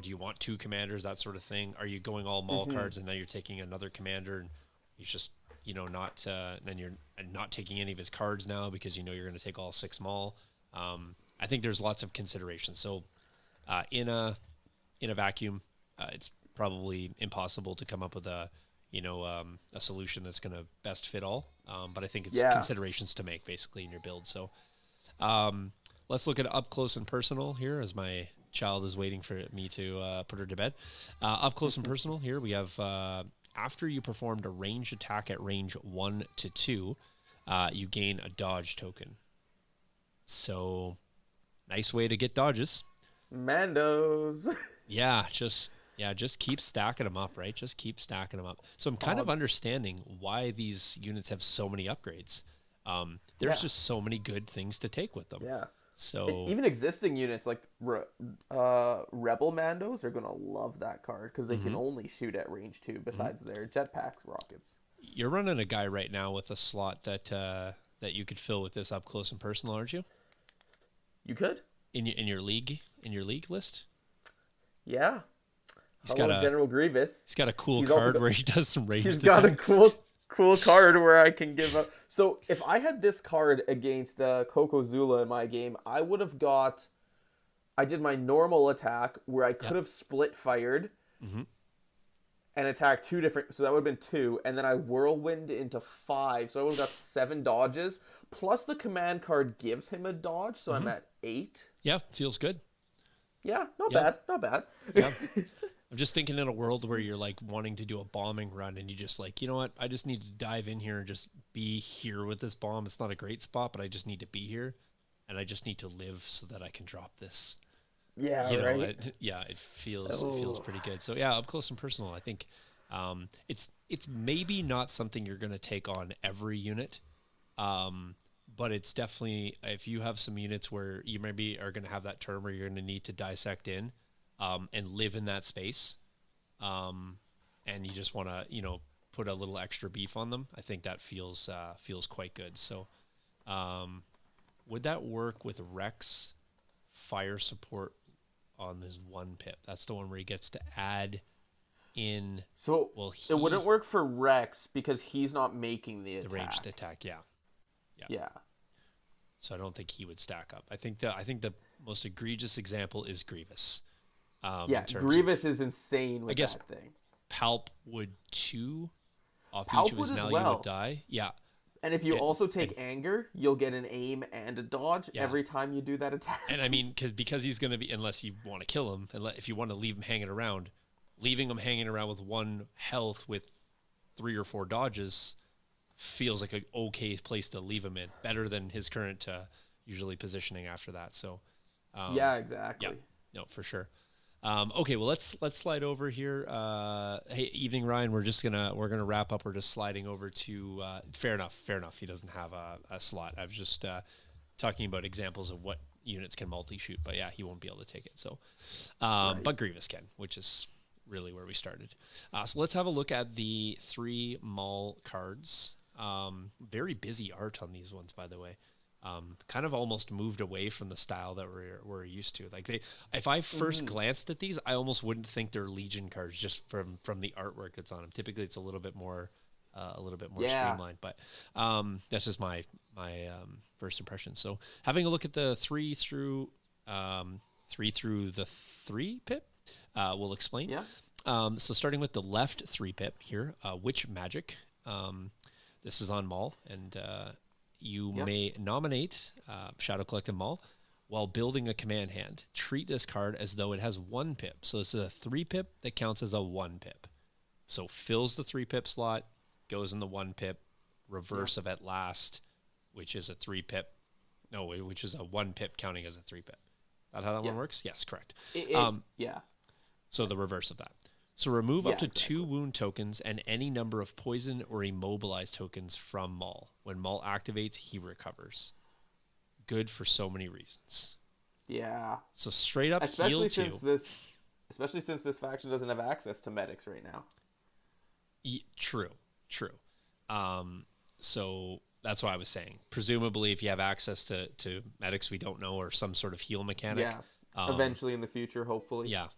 you want 2 commanders, that sort of thing? Are you going all Maul cards and now you're taking another commander and you just not then you're not taking any of his cards now because you're going to take all 6 Maul. I think there's lots of considerations. So in a vacuum, it's probably impossible to come up with a solution that's going to best fit all. But I think it's considerations to make basically in your build. So let's look at up close and personal here as my child is waiting for me to put her to bed. Up close and personal here, we have after you performed a ranged attack at range 1 to 2, you gain a dodge token. So nice way to get dodges. Mandos. Just keep stacking them up, right? Just keep stacking them up. So I'm kind of understanding why these units have so many upgrades. There's just so many good things to take with them. Yeah. So even existing units like Rebel Mandos are gonna love that card because they can only shoot at range 2 besides their Jetpack Rockets. You're running a guy right now with a slot that you could fill with this up close and personal, aren't you? You could in your league list. Yeah. General Grievous. He's got a cool card where he does some ranged attacks. He's got a cool card where I can give up. So if I had this card against Coco Zula in my game, I would have I did my normal attack where I could have split fired and attacked 2 different. So that would have been 2, and then I whirlwind into 5. So I would have got 7 dodges. Plus the command card gives him a dodge, so I'm at 8. Yeah, feels good. Yeah, not bad. Yeah. I'm just thinking in a world where you're like wanting to do a bombing run and you just like, you know what? I just need to dive in here and just be here with this bomb. It's not a great spot, but I just need to be here and I just need to live so that I can drop this. Yeah, right. It feels pretty good. So yeah, up close and personal. I think it's maybe not something you're going to take on every unit. But it's definitely, if you have some units where you maybe are going to have that turn where you're going to need to dissect in and live in that space, and you just want to, put a little extra beef on them, I think that feels quite good. So would that work with Rex fire support on this 1 pip? That's the one where he gets to add in. So it wouldn't work for Rex because he's not making the attack. The ranged attack, yeah. So I don't think he would stack up. I think the most egregious example is Grievous. Grievous is insane with that thing. Palp would too. Off Palp each of his now, you would die. Yeah. And if you also take anger, you'll get an aim and a dodge every time you do that attack. And I mean, because he's going to be, unless you want to kill him, if you want to leave him hanging around, leaving him hanging around with 1 health with 3 or 4 dodges feels like an okay place to leave him in, better than his current usually positioning after that. So yeah, exactly. Yeah, no, for sure. Okay, well let's slide over here. Hey, evening Ryan, we're gonna wrap up. We're just sliding over to fair enough. He doesn't have a slot. I was just talking about examples of what units can multi-shoot, but yeah, he won't be able to take it. So but Grievous can, which is really where we started. So let's have a look at the 3 Maul cards. Very busy art on these ones, by the way. Kind of almost moved away from the style that we're used to. Like if I first glanced at these, I almost wouldn't think they're Legion cards just from the artwork that's on them. Typically, it's a little bit more streamlined. But that's just my first impression. So having a look at the 3 through the 3 pip, we'll explain. Yeah. So starting with the left 3 pip here, Witch Magic. This is on Maul, and you may nominate Shadow Collective Maul while building a command hand. Treat this card as though it has 1 pip. So this is a 3 pip that counts as a 1 pip. So fills the 3 pip slot, goes in the 1 pip, reverse of At Last, which is a 3 pip. No, which is a 1 pip counting as a 3 pip. Is that how that one works? Yes, correct. So the reverse of that. So remove up to 2 wound tokens and any number of poison or immobilized tokens from Maul. When Maul activates, he recovers. Good for so many reasons. Yeah. So straight up especially heal since this faction doesn't have access to medics right now. True. So that's what I was saying. Presumably, if you have access to medics we don't know or some sort of heal mechanic. Yeah. Eventually in the future, hopefully. Yeah.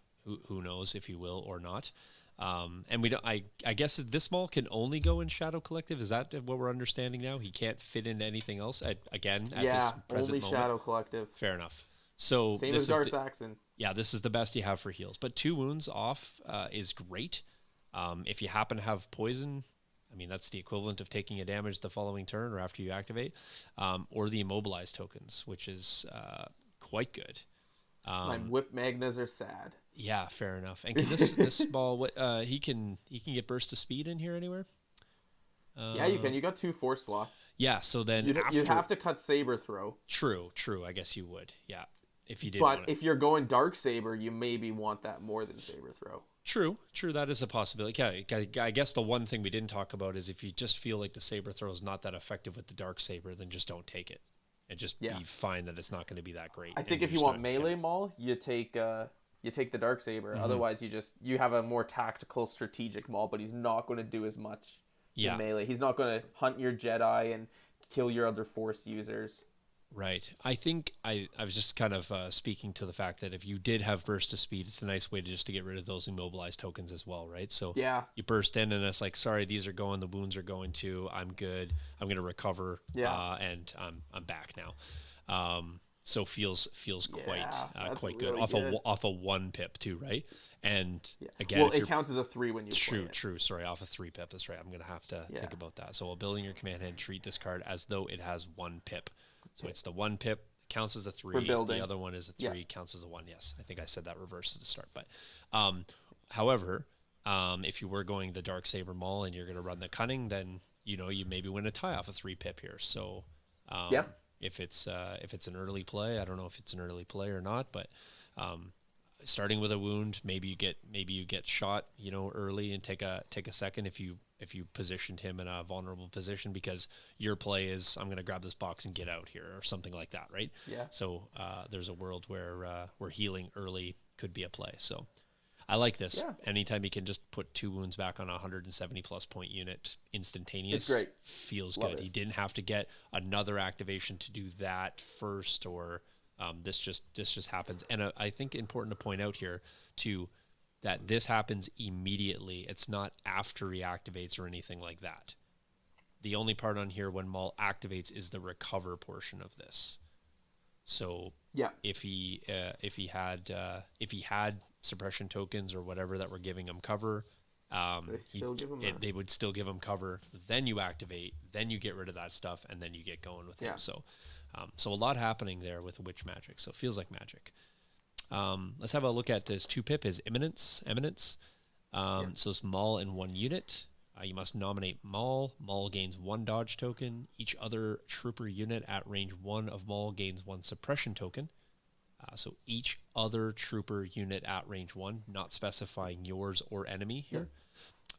Who knows if you will or not. And we don't. I guess this Maul can only go in Shadow Collective. Is that what we're understanding now? He can't fit into anything else. At this present only moment. Shadow Collective. Fair enough. So Same as Gar Saxon. Yeah, this is the best you have for heals. But 2 wounds off is great. If you happen to have poison, I mean, that's the equivalent of taking a damage the following turn or after you activate, or the immobilized tokens, which is quite good. My whip magnas are sad. Yeah, fair enough. And can this Maul, he can get burst of speed in here anywhere? Yeah, you can. You got 2 force slots. Yeah, so then you'd have to cut Saber Throw. True. I guess you would. Yeah, if you did. But if you're going Dark Saber, you maybe want that more than Saber Throw. True. That is a possibility. Yeah, I guess the one thing we didn't talk about is if you just feel like the Saber Throw is not that effective with the Dark Saber, then just don't take it. And just be fine that it's not going to be that great. I think if you want melee Maul, you take the Dark Saber. Mm-hmm. Otherwise, you have a more tactical, strategic Maul, but he's not going to do as much in melee. He's not going to hunt your Jedi and kill your other Force users. Right. I think I was just kind of speaking to the fact that if you did have burst of speed, it's a nice way to get rid of those immobilized tokens as well, right? So you burst in and it's like, sorry, these are going, the wounds are going too. I'm good. I'm going to recover. And I'm back now. So feels quite good. Really Off a 1 pip too, right? And again, well, it counts as a 3 when you true. play it. True. Sorry, off a 3 pip. That's right. I'm gonna have to think about that. So while building your command hand, treat this card as though it has 1 pip. So it's the 1 pip counts as a 3. For building. The other one is a 3 counts as a 1. Yes, I think I said that reverse at the start. But however, if you were going the Dark Saber Maul and you're gonna run the Cunning, then you maybe win a tie off a 3 pip here. So if it's an early play, I don't know if it's an early play or not, but starting with a wound, maybe you get shot, early and take a second if you positioned him in a vulnerable position because your play is I'm going to grab this box and get out here or something like that, right? Yeah. So there's a world where healing early could be a play. So I like this. Yeah. Anytime you can just put 2 wounds back on a 170 plus point unit instantaneous, it's great. Feels Love good. it. You didn't have to get another activation to do that first, or this just happens. And I think important to point out here too that this happens immediately. It's not after he activates or anything like that. The only part on here when Maul activates is the recover portion of this. So if he had suppression tokens or whatever that were giving him cover, they would still give him cover. Then you activate, then you get rid of that stuff, and then you get going with him. So a lot happening there with Witch Magic. So it feels like magic. Let's have a look at this 2 pip, his Eminence. So it's Maul in 1 unit. You must nominate Maul. Maul gains 1 dodge token. Each other trooper unit at range 1 of Maul gains 1 suppression token. So each other trooper unit at range 1, not specifying yours or enemy here.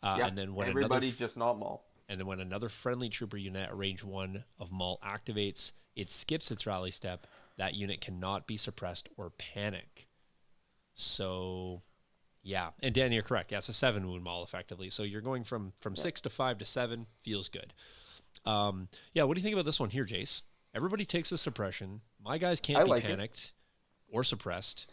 And then when everybody's just not Maul. And then when another friendly trooper unit at range 1 of Maul activates, it skips its rally step. That unit cannot be suppressed or panic. So, and Dan, you're correct. Yeah, it's a 7 wound Maul effectively. So you're going from 6 to 5 to 7. Feels good. What do you think about this one here, Jace? Everybody takes a suppression. My guys can't be panicked or suppressed.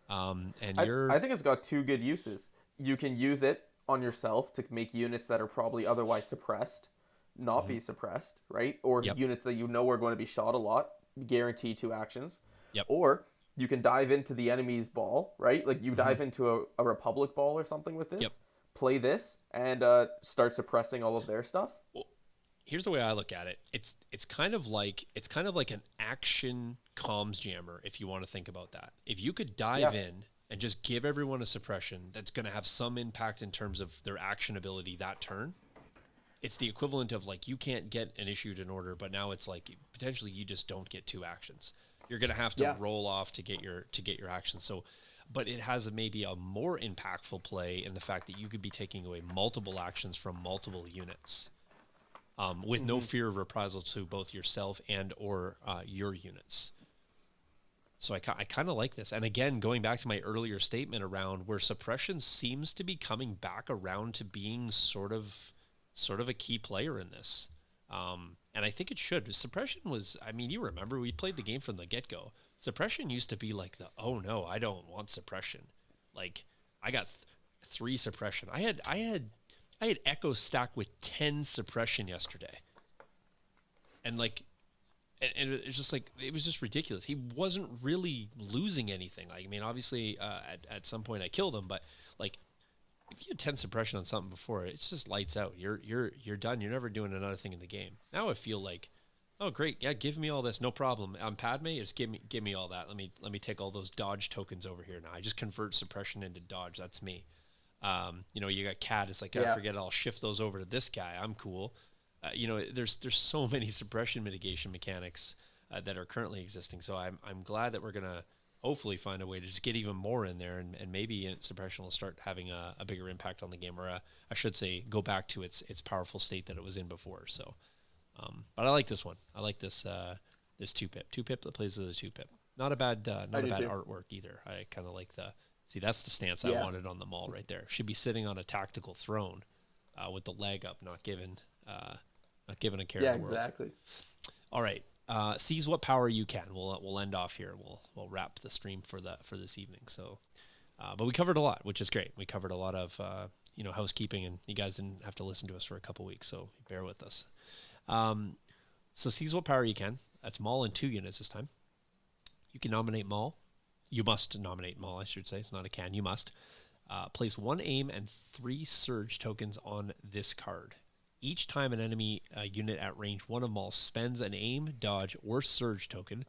I think it's got 2 good uses. You can use it on yourself to make units that are probably otherwise suppressed not be suppressed, right? Or units that are going to be shot a lot, guarantee 2 actions. Or you can dive into the enemy's ball, right? Like you dive into a Republic ball or something with this, play this, and start suppressing all of their stuff. Well, here's the way I look at it. It's kind of like an action comms jammer, if you want to think about that. If you could dive in and just give everyone a suppression that's going to have some impact in terms of their action ability that turn, it's the equivalent of like you can't get an issued an order, but now it's like potentially you just don't get 2 actions. You're going to have to roll off to get your action. So, but it has maybe a more impactful play in the fact that you could be taking away multiple actions from multiple units, with no fear of reprisal to both yourself and or your units. So I kind of like this. And again, going back to my earlier statement around where suppression seems to be coming back around to being sort of a key player in this. And I think it should. Suppression was, you remember we played the game from the get-go. Suppression used to be like oh no, I don't want suppression. Like I got 3 suppression. I had Echo stacked with 10 suppression yesterday. And like, and it's just like, it was just ridiculous. He wasn't really losing anything. Like, I mean, obviously, at some point I killed him, but like, if you had 10 suppression on something before, it's just lights out. You're done. You're never doing another thing in the game. Now I feel like, oh great, yeah, give me all this, no problem. I'm Padme, just give me all that. Let me take all those dodge tokens over here now. I just convert suppression into dodge. That's me. You know, you got Cat. It's like, I forget it. I'll shift those over to this guy. I'm cool. You know, there's so many suppression mitigation mechanics that are currently existing. So I'm glad that we're gonna hopefully find a way to just get even more in there, and maybe suppression will start having a bigger impact on the game, or I should say, go back to its powerful state that it was in before. So, but I like this one. I like this 2-pip. 2-pip that plays as a 2-pip. Not a bad artwork either. I kind of like see, that's the stance I wanted on the Maul right there. Should be sitting on a tactical throne with the leg up, not given a care in the world. Yeah, exactly. All right. Seize what power you can. We'll end off here. We'll wrap the stream for this evening. So, but we covered a lot, which is great. We covered a lot of housekeeping, and you guys didn't have to listen to us for a couple weeks, so bear with us. So seize what power you can. That's Maul in 2 units this time. You can nominate Maul. You must nominate Maul, I should say. It's not a can. You must. Place 1 aim and 3 surge tokens on this card. Each time an enemy unit at range 1 of Maul spends an aim, dodge, or surge token,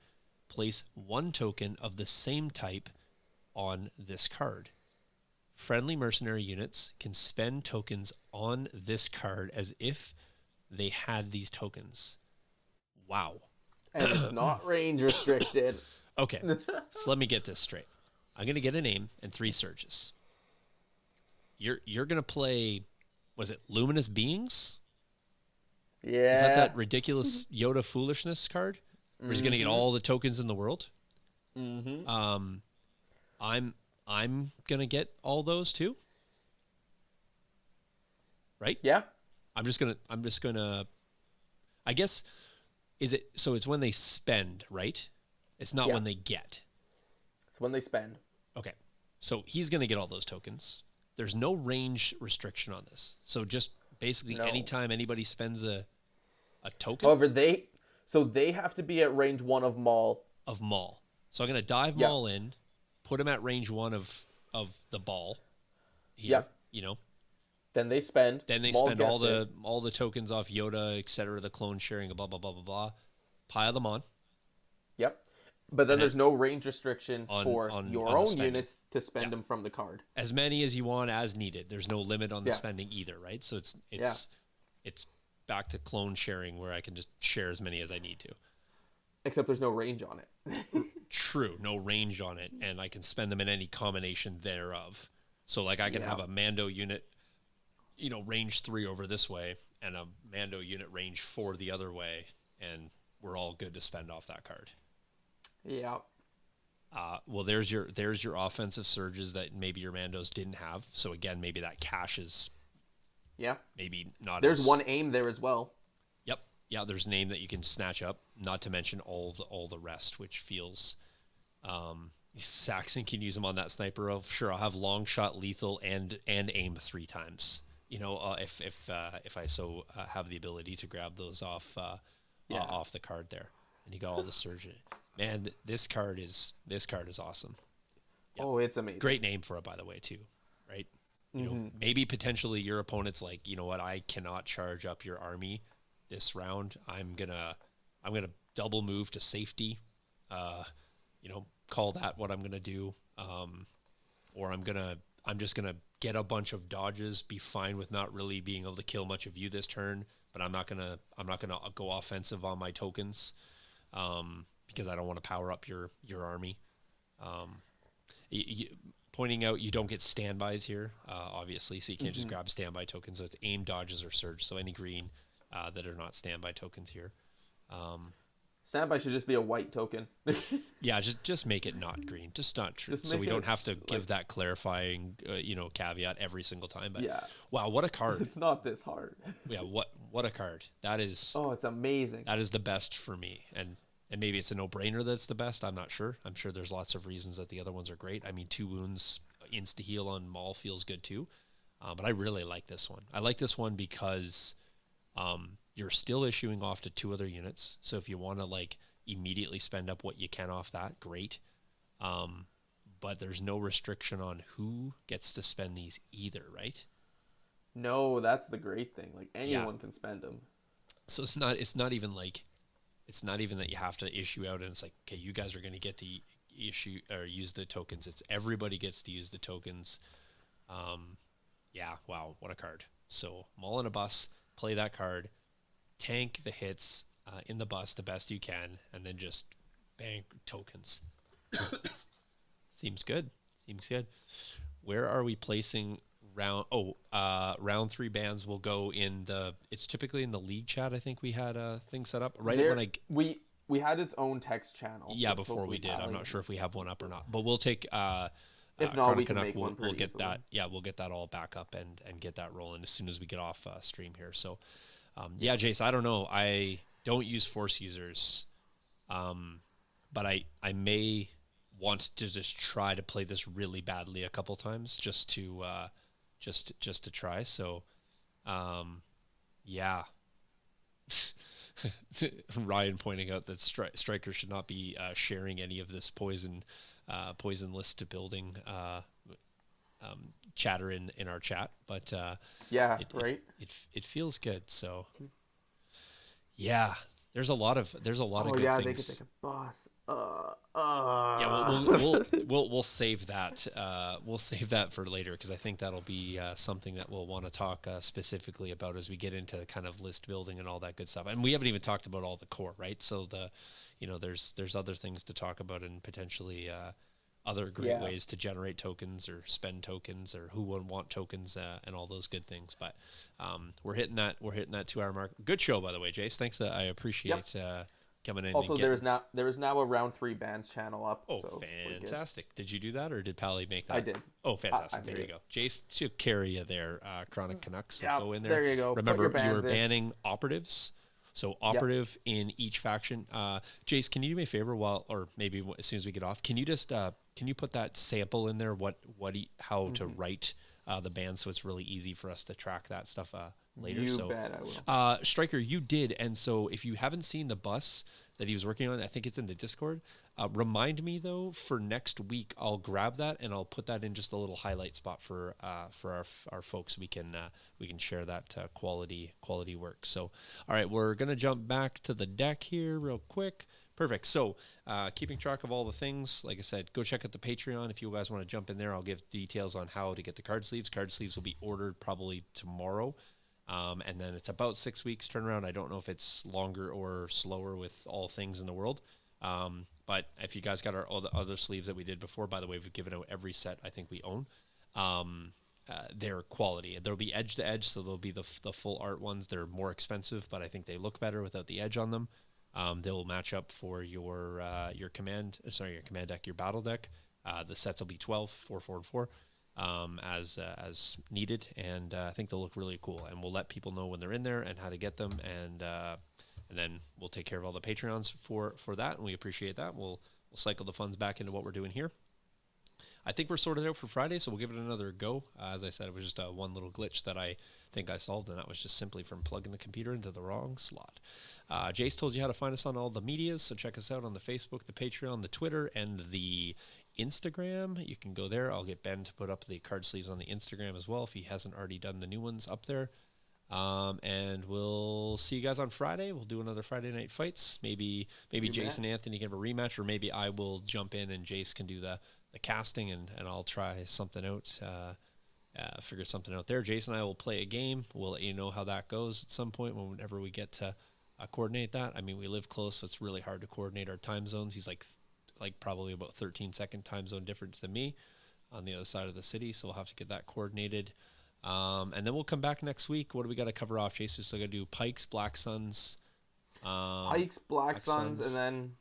place 1 token of the same type on this card. Friendly mercenary units can spend tokens on this card as if they had these tokens. Wow. And it's not range restricted. Okay, so let me get this straight. I'm going to get an aim and 3 surges. You're going to play, was it Luminous Beings? Yeah. Is that ridiculous Yoda foolishness card? Where he's going to get all the tokens in the world? Mm-hmm. I'm going to get all those too. Right? Yeah. I'm just going to I guess so it's when they spend, right? It's not when they get. It's when they spend. Okay. So he's going to get all those tokens. There's no range restriction on this. So just basically anytime anybody spends a token. However, they have to be at range 1 of Maul. Of Maul. So I'm going to dive Maul in, put him at range 1 of the ball. Here, you know. Then they spend. Then they Maul spend all the tokens off Yoda, etc., the clone sharing, blah blah blah blah blah. Pile them on. Yep. But then there's no range restriction for your own spending. units to spend them from the card. As many as you want, as needed. There's no limit on the spending either, right? So it's back to clone sharing, where I can just share as many as I need to. Except there's no range on it. True, no range on it, and I can spend them in any combination thereof. So like I can have a Mando unit, range 3 over this way, and a Mando unit range 4 the other way, and we're all good to spend off that card. Yeah. Well, there's your offensive surges that maybe your Mandos didn't have. So again, maybe that cash is maybe not. There's 1 aim there as well. Yep. Yeah, there's an aim that you can snatch up. Not to mention all the rest, which feels. Saxon can use them on that sniper. Sure, I'll have long shot, lethal, and aim 3 times. If I have the ability to grab those off the card there, and you got all the surge in it. Man, this card is awesome. Yep. Oh, it's amazing. Great name for it, by the way, too. Right? Maybe potentially your opponent's like, you know what? I cannot charge up your army this round. I'm gonna double move to safety. Call that what I'm gonna do. Or I'm just gonna get a bunch of dodges, be fine with not really being able to kill much of you this turn, but I'm not gonna go offensive on my tokens. Because I don't want to power up your army. Pointing out you don't get standbys here, obviously, so you can't just grab standby tokens. So it's aim, dodges, or surge. So any green that are not standby tokens here. Standby should just be a white token. Yeah, just make it not green. Just not true. So we don't have to give that clarifying, caveat every single time. But wow, what a card! It's not this hard. Yeah, what a card. That is. Oh, it's amazing. That is the best for me, and maybe it's a no-brainer that's the best. I'm not sure. I'm sure there's lots of reasons that the other ones are great. I mean, 2 wounds insta heal on Maul feels good too. But I really like this one. I like this one because you're still issuing off to 2 other units. So if you want to like immediately spend up what you can off that, great. But there's no restriction on who gets to spend these either, right? No, that's the great thing. Like anyone can spend them. So it's not even that you have to issue out and it's like, okay, you guys are going to get to issue or use the tokens. It's everybody gets to use the tokens. Yeah, wow, what a card. So Maul in a bus, play that card, tank the hits in the bus the best you can, and then just bang tokens. Seems good. Where are we placing round 3 bands will go in it's typically in the league chat. I think we had a thing set up we had its own text channel. Yeah, before we did. I'm not sure if we have one up or not, but we'll take if not, we can make one. We'll get that. Yeah, we'll get that all back up and get that rolling as soon as we get off stream here. So, yeah, Jace, I don't know. I don't use Force users, but I may want to just try to play this really badly a couple times just to try. So, yeah. Ryan pointing out that strikers should not be sharing any of this poison list to building chatter in our chat, but it feels good. So yeah, there's a lot of good things. They could take a bus. Yeah, we'll save that. We'll save that for later because I think that'll be something that we'll want to talk specifically about as we get into kind of list building and all that good stuff. And we haven't even talked about all the core, right? So there's other things to talk about and potentially other great ways to generate tokens or spend tokens or who would want tokens and all those good things. But we're hitting that 2-hour mark. Good show, by the way, Jace. Thanks. I appreciate coming in. Also, there is now a round 3 bands channel up. Oh, so fantastic! Did you do that or did Pally make that? I did. Oh, fantastic! There you go. Jace took carry you there. Chronic Canucks. So go in there. There you go. Remember, you were banning operatives. So operative in each faction. Jace, can you do me a favor or maybe as soon as we get off, can you just can you put that sample in there? How to write the band so it's really easy for us to track that stuff later. You bet I will. Striker, you did, and so if you haven't seen the bus that he was working on, I think it's in the Discord. Remind me though for next week. I'll grab that and I'll put that in just a little highlight spot for our folks. We can share that quality work. So all right, we're gonna jump back to the deck here real quick. Perfect. So keeping track of all the things, like I said, go check out the Patreon if you guys want to jump in there. I'll give details on how to get the card sleeves. Card sleeves will be ordered probably tomorrow. And then it's about 6 weeks turnaround. I don't know if it's longer or slower with all things in the world. But if you guys got all the other sleeves that we did before, by the way, we've given out every set I think we own. They're quality. There'll be edge to edge, so there'll be the full art ones. They're more expensive, but I think they look better without the edge on them. They'll match up for your command deck, your battle deck. The sets will be 12, 4, 4, and 4. As needed, and I think they'll look really cool. And we'll let people know when they're in there and how to get them, and then we'll take care of all the Patreons for that, and we appreciate that. We'll cycle the funds back into what we're doing here. I think we're sorted out for Friday, so we'll give it another go. As I said, it was just one little glitch that I think I solved, and that was just simply from plugging the computer into the wrong slot. Jace told you how to find us on all the medias, so check us out on the Facebook, the Patreon, the Twitter, and the Instagram. You can go there. I'll get Ben to put up the card sleeves on the Instagram as well if he hasn't already done the new ones up there. And we'll see you guys on Friday. We'll do another Friday Night Fights. Maybe Jace and Anthony can have a rematch, or maybe I will jump in and Jace can do the casting, and I'll try something out, figure something out there. Jace and I will play a game. We'll let you know how that goes at some point whenever we get to coordinate that. I mean, we live close, so it's really hard to coordinate our time zones. He's like probably about 13-second time zone difference than me on the other side of the city, so we'll have to get that coordinated. And then we'll come back next week. What do we got to cover off, Jason? So I got to do Pikes, Black Suns. Pikes, Black Suns, and then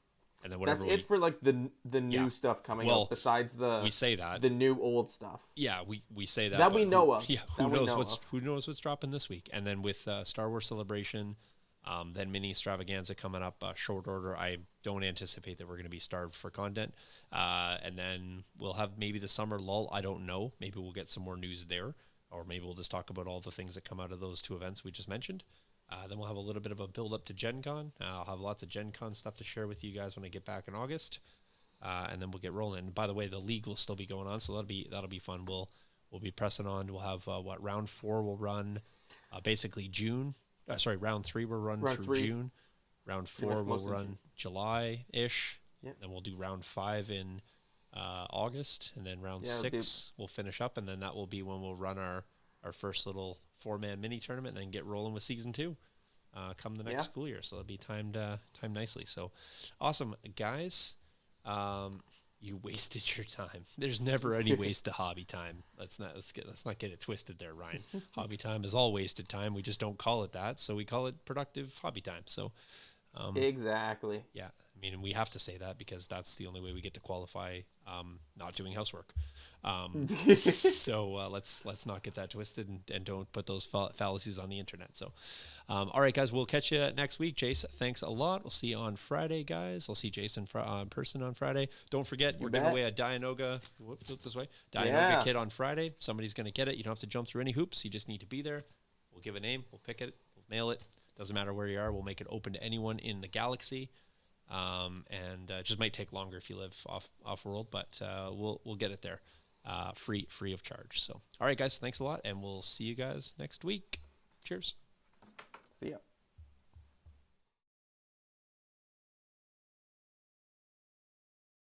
whatever. That's it for like the new stuff coming up. Besides we say that the new old stuff. Yeah, we say that. That we know of. Yeah, who knows what's dropping this week? And then with Star Wars Celebration, Then mini extravaganza coming up, short order. I don't anticipate that we're going to be starved for content. And then we'll have maybe the summer lull. I don't know. Maybe we'll get some more news there, or maybe we'll just talk about all the things that come out of those 2 events we just mentioned. Then we'll have a little bit of a build up to GenCon. I'll have lots of GenCon stuff to share with you guys when I get back in August. And then we'll get rolling. By the way, the league will still be going on, so that'll be fun. We'll be pressing on. We'll have round 4 will run basically June. Round 3 will run through June. Round 4 will run July-ish. Yeah. Then we'll do round 5 in August, and then round 6 we'll finish up, and then that will be when we'll run our first little 4-man mini tournament, and then get rolling with season 2 come the next school year. So it'll be timed nicely. So awesome, guys. You wasted your time. There's never any waste of hobby time. Let's not get it twisted there, Ryan. Hobby time is all wasted time. We just don't call it that, so we call it productive hobby time. So exactly. Yeah, I mean, we have to say that because that's the only way we get to qualify not doing housework. So let's not get that twisted and don't put those fallacies on the internet. So all right, guys, we'll catch you next week. Jace, thanks a lot. We'll see you on Friday, guys. I'll see Jason in person on Friday. Don't forget, we're giving away a Dianoga kit on Friday. Somebody's going to get it. You don't have to jump through any hoops. You just need to be there. We'll give a name. We'll pick it. We'll mail it. Doesn't matter where you are. We'll make it open to anyone in the galaxy. And just might take longer if you live off world, but we'll get it there free of charge. So all right, guys, thanks a lot, and we'll see you guys next week. Cheers. See ya.